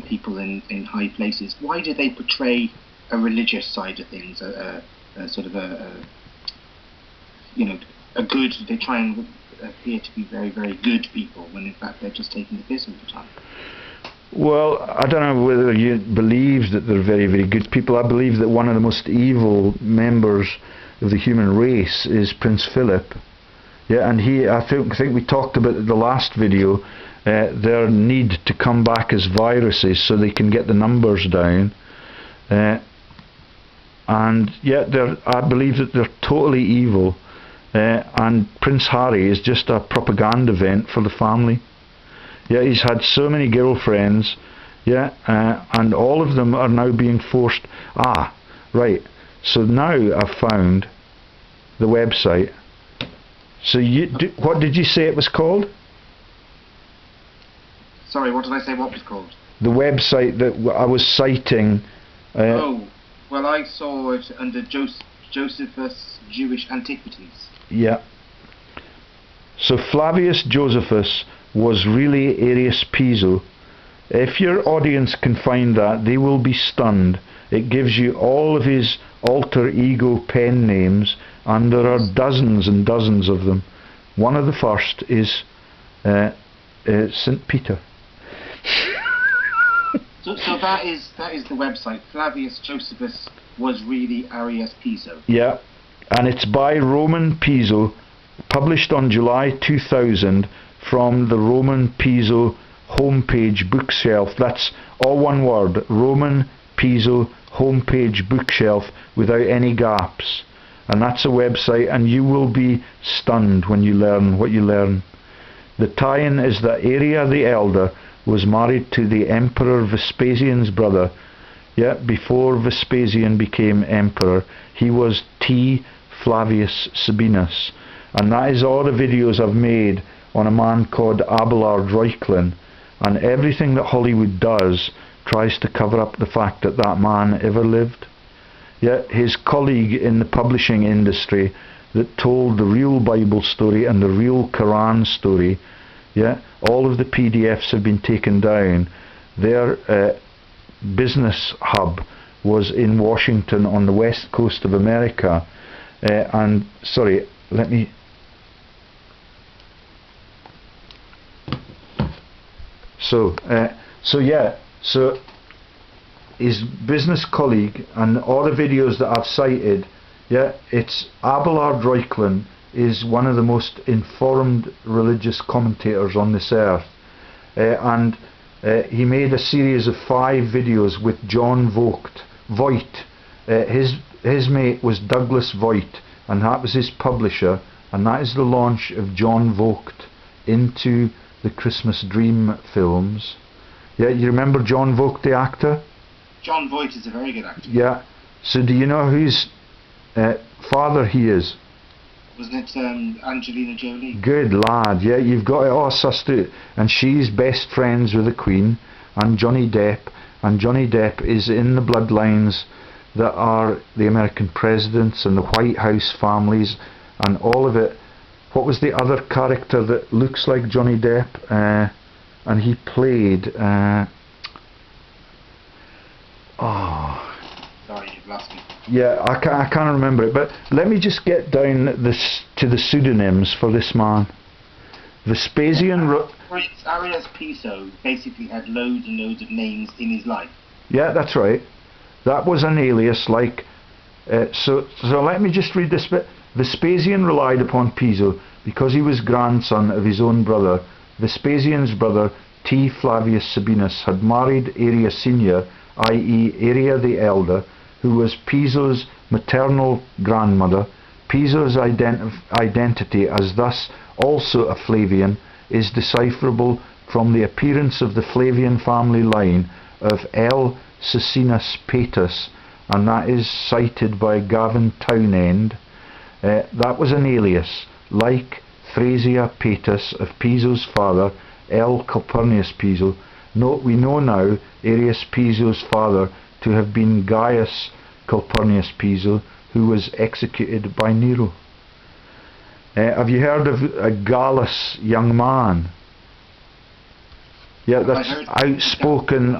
people in high places, why do they portray a religious side of things, a sort of a good, they try and appear to be very, very good people, when in fact they're just taking the piss all the time? Well, I don't know whether you believe that they're very, very good people. I believe that one of the most evil members of the human race is Prince Philip. Yeah, and I think we talked about in the last video, their need to come back as viruses so they can get the numbers down. And yeah, I believe that they're totally evil. And Prince Harry is just a propaganda event for the family. Yeah, he's had so many girlfriends, yeah, and all of them are now being forced. Ah, right. So now I've found the website. So what did you say it was called? Sorry, what did I say what was called? The website that I was citing. Oh, well, I saw it under Josephus Jewish Antiquities. Yeah. So Flavius Josephus was really Arrius Piso. If your audience can find that, they will be stunned. It gives you all of his alter ego pen names, and there are dozens and dozens of them. One of the first is St. Peter. So that is the website. Flavius Josephus was really Arrius Piso. Yeah, and it's by Roman Piso, published on July 2000 from the Roman Piso homepage bookshelf. That's all one word, Roman Piso homepage bookshelf, without any gaps. And that's a website, and you will be stunned when you learn what you learn. The tie-in is that Aria the Elder was married to the Emperor Vespasian's brother. Yeah, before Vespasian became emperor, he was T. Flavius Sabinus. And that is all the videos I've made on a man called Abelard Reuchlin. And everything that Hollywood does tries to cover up the fact that that man ever lived. Yeah, his colleague in the publishing industry that told the real Bible story and the real Quran story. Yeah, all of the PDFs have been taken down. Their business hub was in Washington on the west coast of America. And sorry, let me. So his business colleague, and all the videos that I've cited, yeah, it's Abelard Reuchlin is one of the most informed religious commentators on this earth, and he made a series of 5 videos with John Voigt. His mate was Douglas Voigt, and that was his publisher, and that is the launch of John Voigt into the Christmas Dream films. Yeah, you remember John Voigt, the actor? John Voigt is a very good actor. Yeah. So do you know whose father he is? Wasn't it Angelina Jolie? Good lad, yeah, you've got it all sussed out. And she's best friends with the Queen and Johnny Depp, and Johnny Depp is in the bloodlines that are the American presidents and the White House families and all of it. What was the other character that looks like Johnny Depp? And he played... Sorry, you've lost me. Yeah, I can't remember it, but let me just get down to the pseudonyms for this man. Vespasian... Arrius Piso basically had loads and loads of names in his life. Yeah, that's right. That was an alias, like... so let me just read this bit. Vespasian relied upon Piso because he was grandson of his own brother. Vespasian's brother, T. Flavius Sabinus, had married Aria Senior, i.e. Aria the Elder, who was Piso's maternal grandmother. Piso's identity as thus also a Flavian is decipherable from the appearance of the Flavian family line of L. Cicinus Paetus, and that is cited by Gavin Townend. That was an alias, like Thrasia Paetus of Piso's father, L. Calpurnius Piso. We know now Arrius Piso's father to have been Gaius Calpurnius Piso, who was executed by Nero. Have you heard of a Gallus young man? Yeah, that's outspoken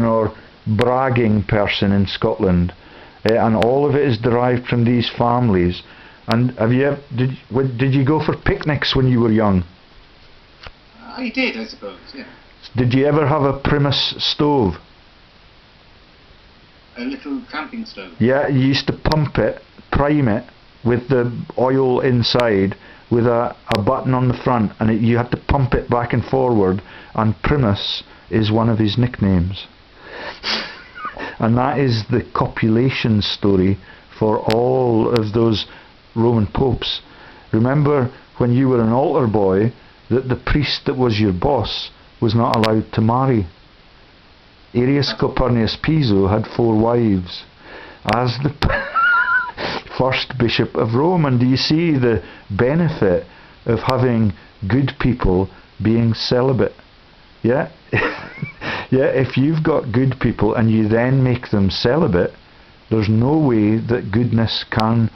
or bragging person in Scotland, and all of it is derived from these families. And have you did you go for picnics when you were young? I did, I suppose. Yeah. Did you ever have a Primus stove? A little camping stove. Yeah, you used to prime it with the oil inside with a button on the front, and you had to pump it back and forward, and Primus is one of his nicknames. And that is the copulation story for all of those Roman popes. Remember when you were an altar boy that the priest that was your boss was not allowed to marry. Arrius Calpurnius Piso had 4 wives as the first bishop of Rome. And do you see the benefit of having good people being celibate? Yeah. Yeah, if you've got good people and you then make them celibate, there's no way that goodness can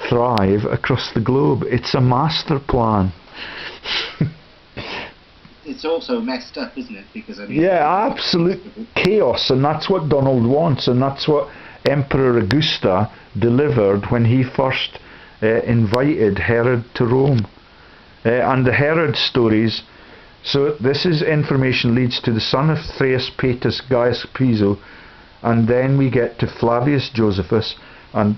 thrive across the globe. It's a master plan. It's also messed up, isn't it? Because I mean, yeah, absolute chaos, and that's what Donald wants, and that's what Emperor Augusta delivered when he first invited Herod to Rome. And the Herod stories, so this is information leads to the son of Thraeus Paetus Gaius Piso, and then we get to Flavius Josephus, and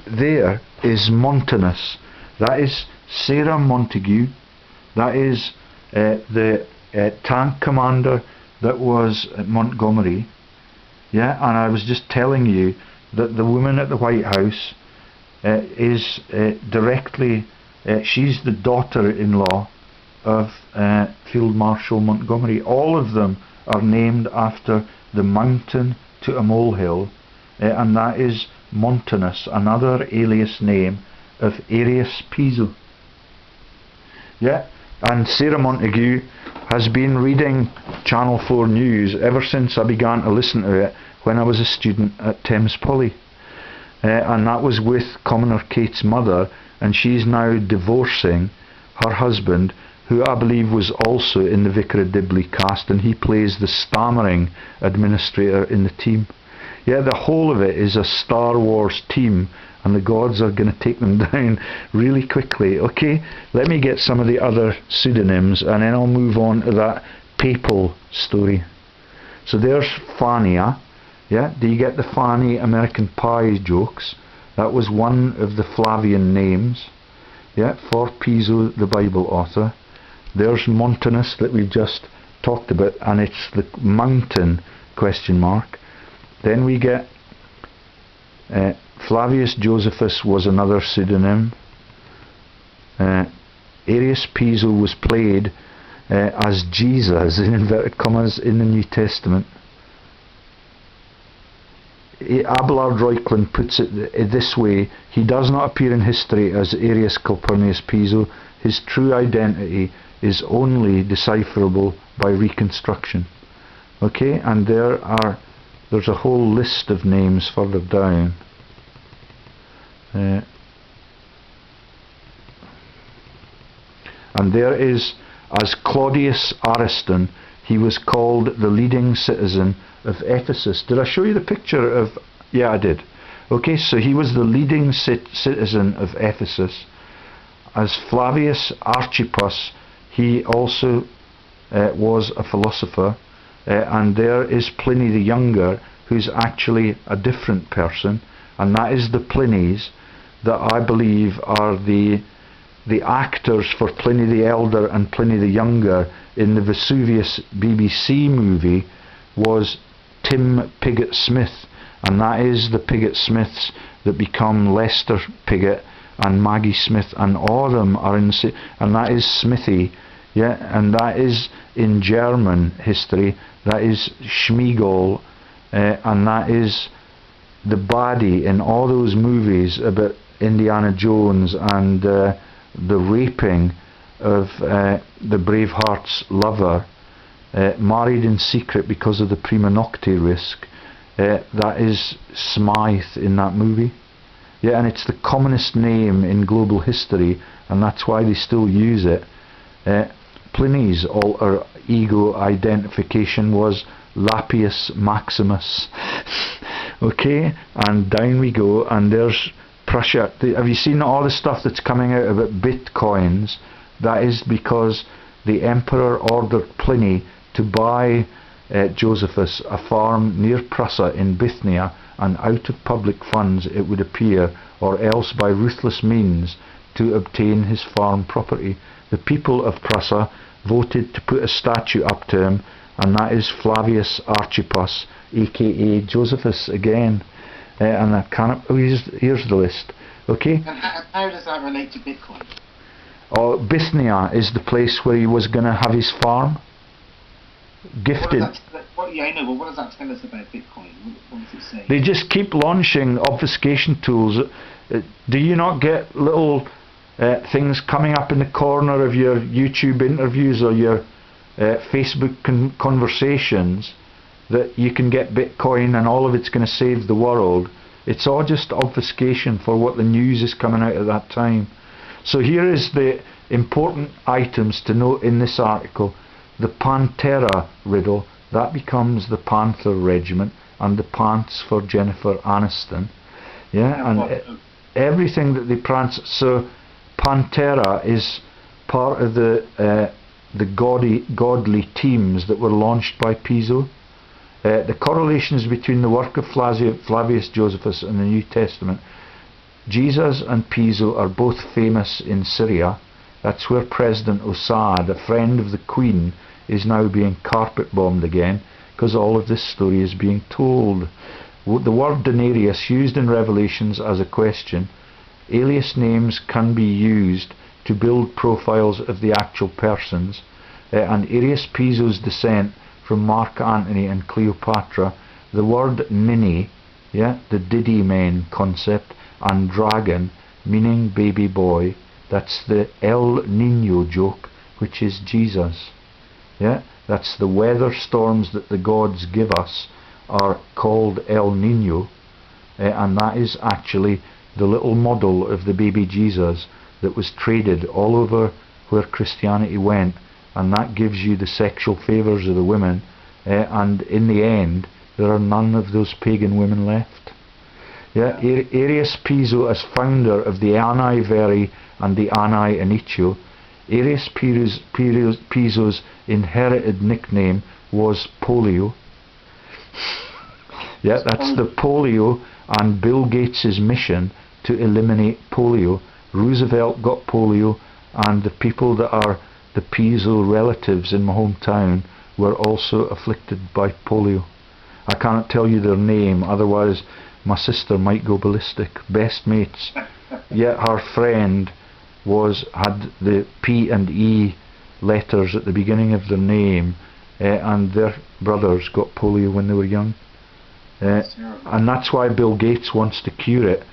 there is Montanus. That is Sarah Montague. That is the tank commander that was at Montgomery. Yeah, and I was just telling you that the woman at the White House is directly, she's the daughter-in-law of Field Marshal Montgomery. All of them are named after the mountain to a molehill, and that is Montanus, another alias name of Arrius Piso. Yeah, and Sarah Montague has been reading Channel 4 News ever since I began to listen to it when I was a student at Thames Poly. and that was with Commoner Kate's mother, and she's now divorcing her husband, who I believe was also in the Vicar of Dibley cast, and he plays the stammering administrator in the team. Yeah, the whole of it is a Star Wars team, and the gods are going to take them down really quickly. Okay, let me get some of the other pseudonyms, and then I'll move on to that papal story. So there's Fannia. Yeah, do you get the Fanny American Pie jokes? That was one of the Flavian names. Yeah, for Piso, the Bible author. There's Montanus that we've just talked about, and it's the mountain question mark. Then we get Flavius Josephus was another pseudonym. Arrius Piso was played as Jesus, in inverted commas, in the New Testament. Abelard Reuchlin puts it this way: he does not appear in history as Arrius Calpurnius Piso. His true identity is only decipherable by reconstruction. Okay, and there's a whole list of names further down. And there is, as Claudius Ariston, he was called the leading citizen of Ephesus. Did I show you the picture of... Yeah, I did. Okay, so he was the leading citizen of Ephesus. As Flavius Archippus, he also was a philosopher. And there is Pliny the Younger, who's actually a different person, and that is the Plinies that I believe are the actors for Pliny the Elder and Pliny the Younger in the Vesuvius BBC movie was Tim Pigott-Smith, and that is the Pigott-Smiths that become Lester Pigott and Maggie Smith, and all of them are in the and that is Smithy. Yeah, and that is in German history, that is Schmiegel, and that is the baddie in all those movies about Indiana Jones and the raping of the Braveheart's lover, married in secret because of the prima nocte risk. That is Smythe in that movie. Yeah, and it's the commonest name in global history, and that's why they still use it. Pliny's alter ego identification was Lapius Maximus. Okay, and down we go, and there's Prussia. Have you seen all the stuff that's coming out about bitcoins? That is because the emperor ordered Pliny to buy Josephus a farm near Prussia in Bithynia, and out of public funds it would appear, or else by ruthless means, to obtain his farm property. The people of Prussia voted to put a statue up to him, and that is Flavius Archippus, aka Josephus again. And I can't. Oh, here's the list. Okay. And how does that relate to Bitcoin? Oh, Bithynia is the place where he was going to have his farm. Gifted. Yeah, I know, but what does that tell us about Bitcoin? What does it say? They just keep launching obfuscation tools. Do you not get little things coming up in the corner of your YouTube interviews or your Facebook conversations that you can get Bitcoin and all of it's going to save the world? It's all just obfuscation for what the news is coming out at that time. So here is the important items to note in this article. The Pantera riddle, that becomes the Panther Regiment, and the pants for Jennifer Aniston. Yeah, and everything that they prance. So Pantera is part of the godly teams that were launched by Piso. The correlations between the work of Flavius Josephus and the New Testament. Jesus and Piso are both famous in Syria. That's where President Assad, a friend of the Queen, is now being carpet bombed again, because all of this story is being told. The word denarius, used in Revelations as a question. Alias names can be used to build profiles of the actual persons, and Arrius Piso's descent from Mark Antony and Cleopatra. The word ninny, yeah, the Diddymen concept, and dragon, meaning baby boy. That's the El Nino joke, which is Jesus. Yeah, that's the weather storms that the gods give us are called El Nino, and that is actually the little model of the baby Jesus that was traded all over where Christianity went, and that gives you the sexual favours of the women, and in the end there are none of those pagan women left. Yeah, Arrius Piso, as founder of the Ani Veri and the Ani Inicio, Arrius Piso's inherited nickname was Polio. Yeah, that's the polio, and Bill Gates's mission to eliminate polio. Roosevelt got polio, and the people that are the Piso relatives in my hometown were also afflicted by polio. I can't tell you their name, otherwise my sister might go ballistic. Best mates. Yet her friend had the P and E letters at the beginning of their name, and their brothers got polio when they were young. And that's why Bill Gates wants to cure it.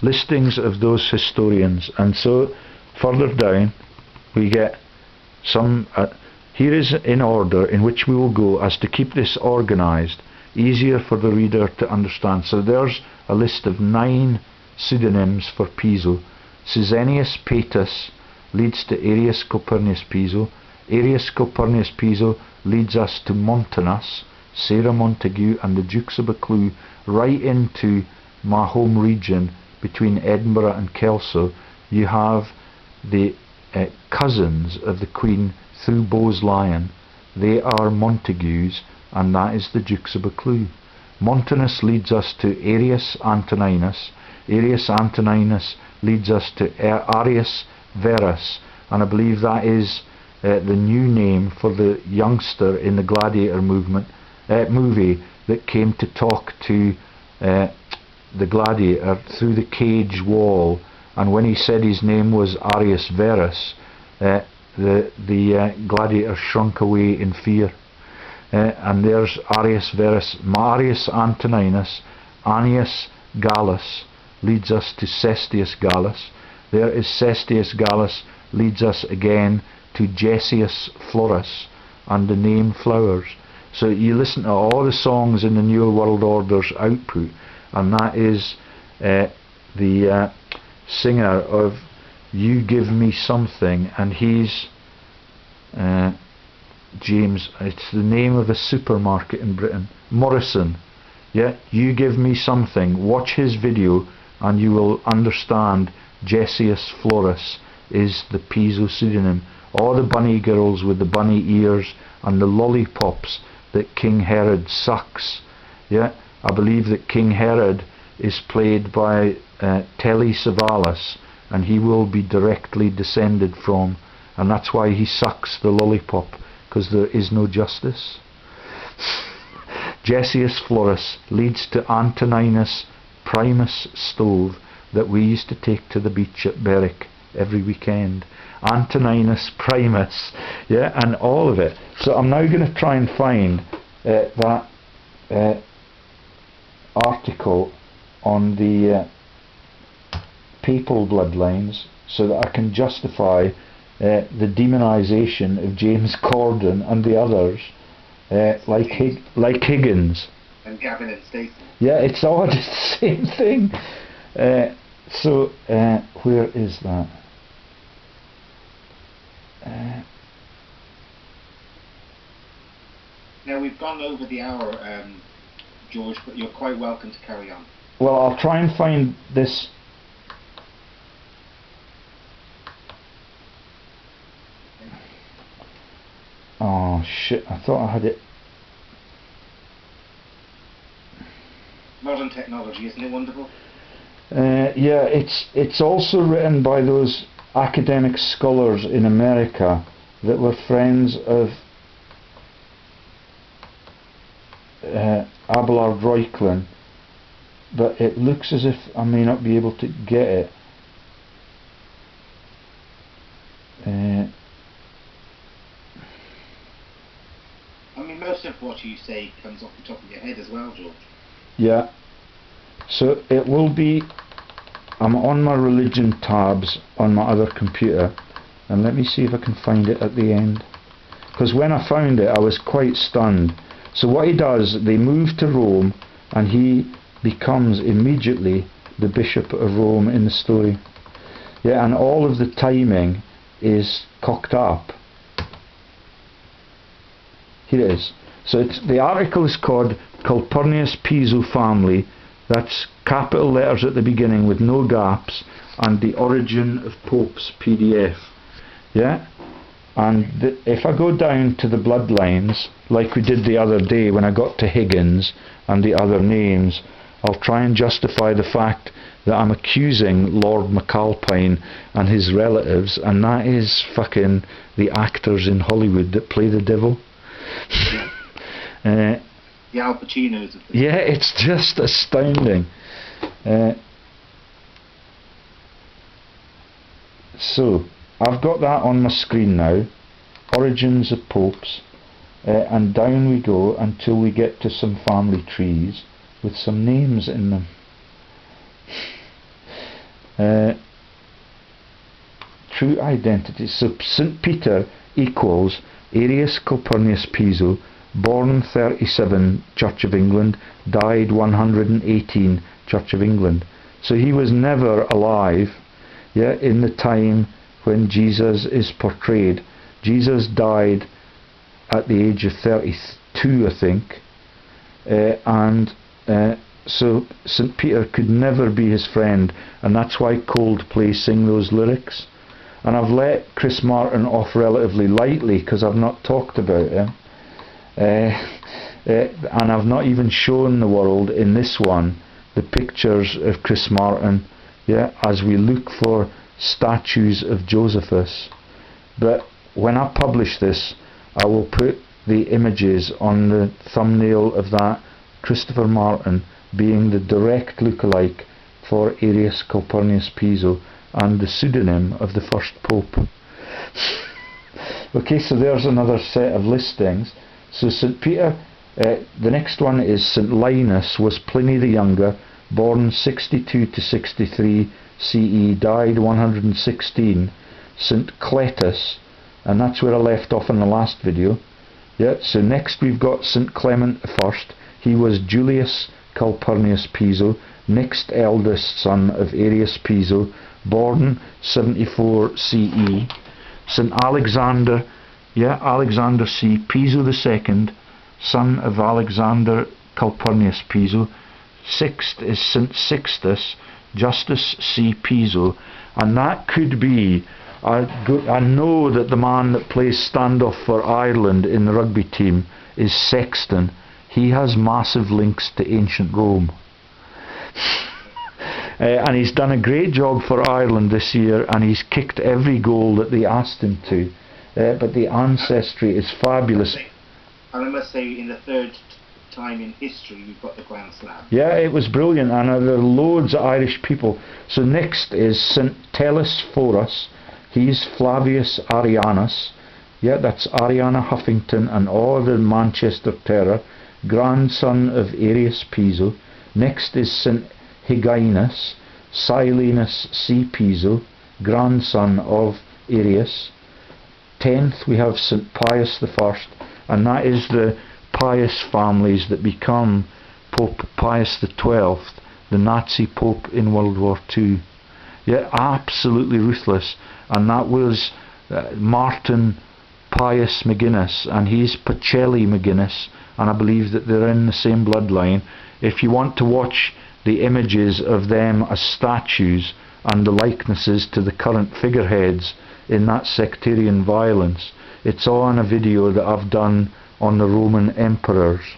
Listings of those historians. And so further down we get some, here is in order in which we will go as to keep this organised, easier for the reader to understand. So there's a list of 9 pseudonyms for Piso. Caesenius Paetus leads to Arrius Calpurnius Piso. Arrius Calpurnius Piso leads us to Montanus, Sarah Montague and the Dukes of Buccleugh, right into my home region between Edinburgh and Kelso. You have the cousins of the Queen through Bowes Lion. They are Montagues, and that is the Dukes of Buccleugh. Montanus leads us to Arrius Antoninus. Arrius Antoninus leads us to Arrius Verus, and I believe that is the new name for the youngster in the Gladiator movie that came to talk to the Gladiator through the cage wall, and when he said his name was Arrius Verus, the Gladiator shrunk away in fear. And there's Arrius Verus. Marius Antoninus, Annius Gallus leads us to Cestius Gallus. There is Cestius Gallus leads us again to Gessius Florus and the name Flowers. So you listen to all the songs in the New World Order's output, and that is the singer of You Give Me Something, and he's James, it's the name of a supermarket in Britain, Morrison. Yeah, You Give Me Something. Watch his video and you will understand Gessius Florus is the Piso pseudonym. All the bunny girls with the bunny ears and the lollipops that King Herod sucks. Yeah, I believe that King Herod is played by Telly Savalas, and he will be directly descended from, and that's why he sucks the lollipop, because there is no justice. Gessius Florus leads to Antoninus Primus stove that we used to take to the beach at Berwick every weekend. Antoninus Primus, yeah, and all of it. So I'm now going to try and find that article on the papal bloodlines so that I can justify the demonisation of James Corden and the others, like Higgins. And Gavin and Stacey. Yeah, it's all just the same thing. So, where is that? Now, we've gone over the hour, George, but you're quite welcome to carry on. Well, I'll try and find this. Oh shit, I thought I had it. Modern technology, isn't it wonderful? Yeah, it's also written by those academic scholars in America that were friends of Abelard Reuchlin, but it looks as if I may not be able to get it. I mean, most of what you say comes off the top of your head as well, George. Yeah. So it will be, I'm on my religion tabs on my other computer, and let me see if I can find it at the end, because when I found it I was quite stunned. So what he does, they move to Rome and he becomes immediately the Bishop of Rome in the story. Yeah, and all of the timing is cocked up. Here it is. So the article is called Calpurnius Piso Family. That's capital letters at the beginning with no gaps, and the Origin of Popes PDF. Yeah? And if I go down to the bloodlines, like we did the other day when I got to Higgins and the other names, I'll try and justify the fact that I'm accusing Lord McAlpine and his relatives, and that is fucking the actors in Hollywood that play the devil. The Al Pacinos of this. Yeah, it's just astounding. So, I've got that on my screen now. Origins of Popes. And down we go until we get to some family trees with some names in them. True identity. So St. Peter equals Arius Calpurnius Piso, born 37, Church of England, died 118, Church of England. So he was never alive, yeah, in the time when Jesus is portrayed. Jesus died at the age of 32, I think, so St. Peter could never be his friend, and that's why Coldplay sing those lyrics. And I've let Chris Martin off relatively lightly because I've not talked about him, and I've not even shown the world in this one the pictures of Chris Martin, yeah, as we look for statues of Josephus. But when I publish this, I will put the images on the thumbnail of that, Christopher Martin being the direct lookalike for Arius Calpurnius Piso and the pseudonym of the first pope. Okay, so there's another set of listings. So St. Peter, the next one is St. Linus, was Pliny the Younger, born 62 to 63 CE, died 116. St. Cletus, and that's where I left off in the last video. Yeah, so next we've got St. Clement I. He was Julius Calpurnius Piso, next eldest son of Arius Piso, born 74 CE. St. Alexander, yeah, Alexander C. Piso II, son of Alexander Calpurnius Piso. Sixth is St. Sixtus, Justus C. Piso, and that could be, I know that the man that plays standoff for Ireland in the rugby team is Sexton. He has massive links to ancient Rome. And he's done a great job for Ireland this year, and he's kicked every goal that they asked him to. But the ancestry is fabulous. And I must say, in the third time in history, we've got the Grand Slam. Yeah, it was brilliant, and there are loads of Irish people. So next is St. Telesphorus. He's Flavius Arianus. Yeah, that's Ariana Huffington and all the Manchester Terror, grandson of Arius Piso. Next is St. Hyginus, Silenus C. Piso, grandson of Arius. 10th we have St. Pius I, and that is the pious families that become Pope Pius XII, the Nazi Pope in World War II. Yeah, absolutely ruthless. And that was Martin Pius McGuinness, and he's Pacelli McGuinness, and I believe that they're in the same bloodline. If you want to watch the images of them as statues and the likenesses to the current figureheads in that sectarian violence, it's on a video that I've done on the Roman emperors.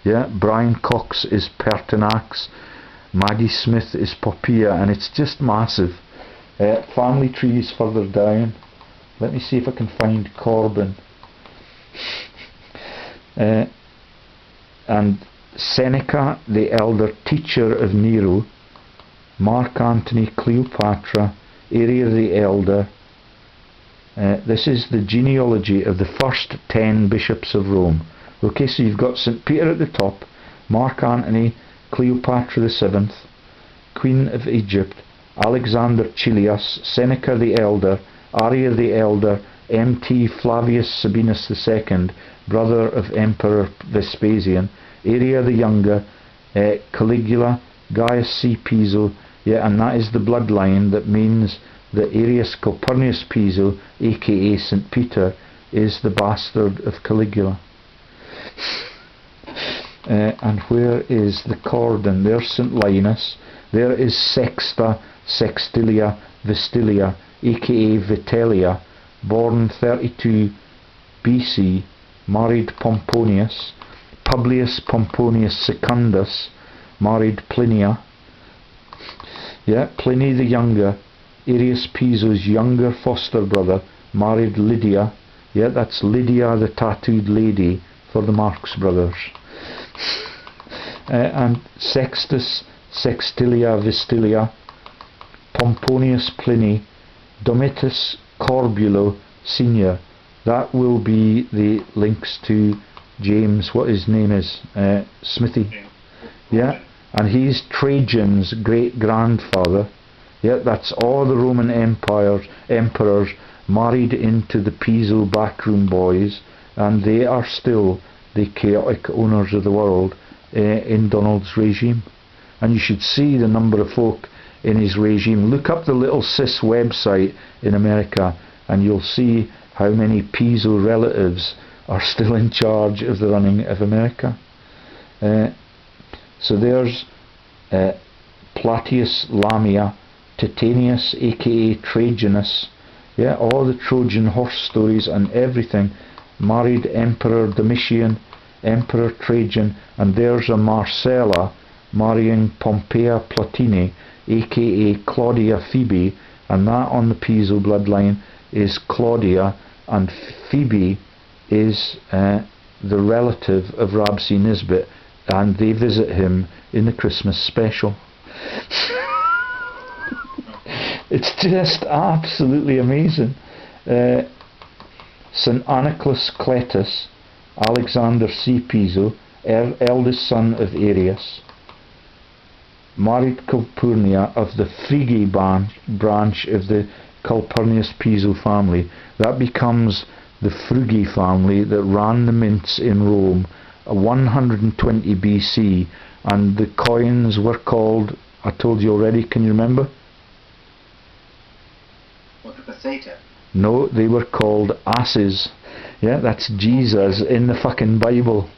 Yeah, Brian Cox is Pertinax, Maggie Smith is Poppaea, and it's just massive. Family trees further down. Let me see if I can find Corden. And Seneca, the elder teacher of Nero, Mark Antony, Cleopatra, Area the elder. This is the genealogy of the first 10 bishops of Rome. Okay, so you've got St. Peter at the top, Mark Antony, Cleopatra the 7th, Queen of Egypt, Alexander Chilias, Seneca the elder, Arria the elder, MT Flavius Sabinus II, brother of Emperor Vespasian, Area the younger, Caligula, Gaius C. Piso, yeah, and that is the bloodline that means that Arrius Calpurnius Piso, aka St. Peter, is the bastard of Caligula. And where is the Corden? There's St. Linus. There is Sexta Sextilia Vistilia, aka Vitellia, born 32 BC, married Pomponius. Publius Pomponius Secundus, married Plinia. Yeah, Pliny the Younger, Arrius Piso's younger foster brother, married Lydia. Yeah, that's Lydia the tattooed lady for the Marx brothers. And Sextus Sextilia Vistilia, Pomponius Pliny, Domitus Corbulo Senior. That will be the links to James, what his name is, Smithy. Yeah, and he's Trajan's great grandfather. Yeah, that's all the Roman emperors married into the Piso backroom boys, and they are still the chaotic owners of the world in Donald's regime. And you should see the number of folk in his regime. Look up the little cis website in America and you'll see how many Piso relatives are still in charge of the running of America. So there's Plautius Lamia, Titanius aka Trajanus, yeah, all the Trojan horse stories and everything, married Emperor Domitian, Emperor Trajan, and there's a Marcella marrying Pompeia Plotini aka Claudia Phoebe, and that on the Piso bloodline is Claudia, and Phoebe is the relative of Ramsay Nisbet, and they visit him in the Christmas special. It's just absolutely amazing. St. Anacletus Cletus, Alexander C. Piso, eldest son of Arrius, married Calpurnia of the Frigi branch of the Calpurnius Piso family. That becomes the Frugi family that ran the mints in Rome 120 BC, and the coins were called, I told you already, can you remember? What, the peseta? No, they were called asses. Yeah, that's Jesus in the fucking Bible.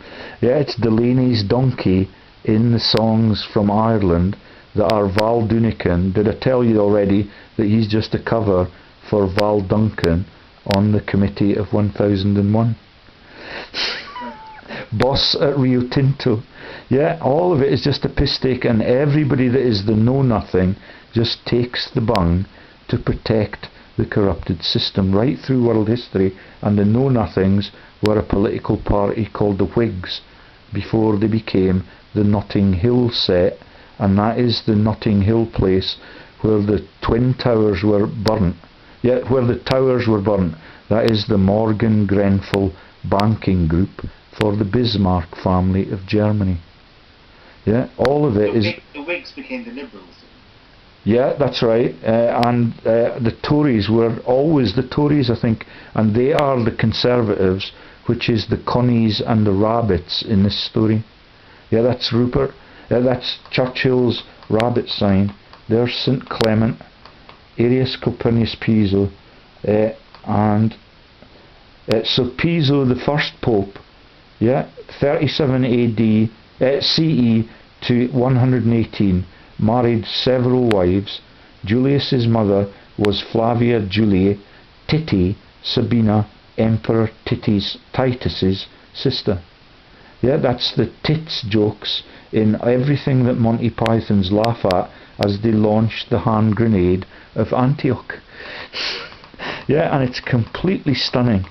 Yeah, it's Delaney's donkey in the songs from Ireland that are Val Dunican. Did I tell you already that he's just a cover for Val Duncan on the Committee of 1001? Boss at Rio Tinto. Yeah, all of it is just a piss take, and everybody that is the know-nothing just takes the bung to protect the corrupted system right through world history. And the know-nothings were a political party called the Whigs before they became the Notting Hill set, and that is the Notting Hill place where the Twin Towers were burnt. Yeah, where the towers were burnt. That is the Morgan Grenfell banking group for the Bismarck family of Germany. Yeah, all of it is... The Whigs became the Liberals. Yeah, that's right. And the Tories were always the Tories, I think, and they are the Conservatives, which is the Connies and the Rabbits in this story. Yeah, that's Rupert. That's Churchill's rabbit sign. There's St. Clement, Arrius Calpurnius Piso, and so Piso, the first pope, yeah, 37 AD, CE to 118, married several wives. Julius's mother was Flavia Juliae, Titi, Sabina, Emperor Titus's sister. Yeah, that's the tits jokes in everything that Monty Pythons laugh at as they launch the hand grenade of Antioch. Yeah, and it's completely stunning.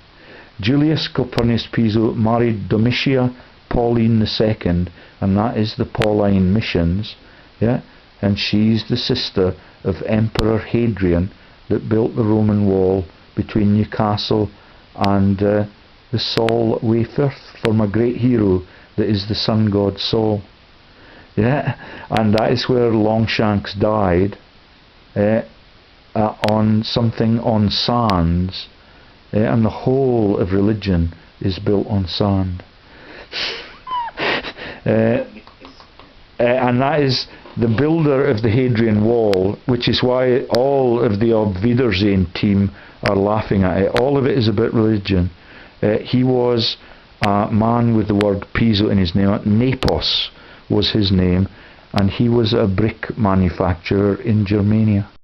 Julius Calpurnius Piso married Domitia Pauline II, and that is the Pauline missions. Yeah, and she's the sister of Emperor Hadrian that built the Roman wall between Newcastle and the Saul way Firth for my great hero that is the sun god Saul. Yeah, and that is where Longshanks died, on something on sands, and the whole of religion is built on sand. and that is the builder of the Hadrian Wall, which is why all of the Obwiedersehen team are laughing at it. All of it is about religion. He was a man with the word Piso in his name. Nepos was his name, and he was a brick manufacturer in Germania.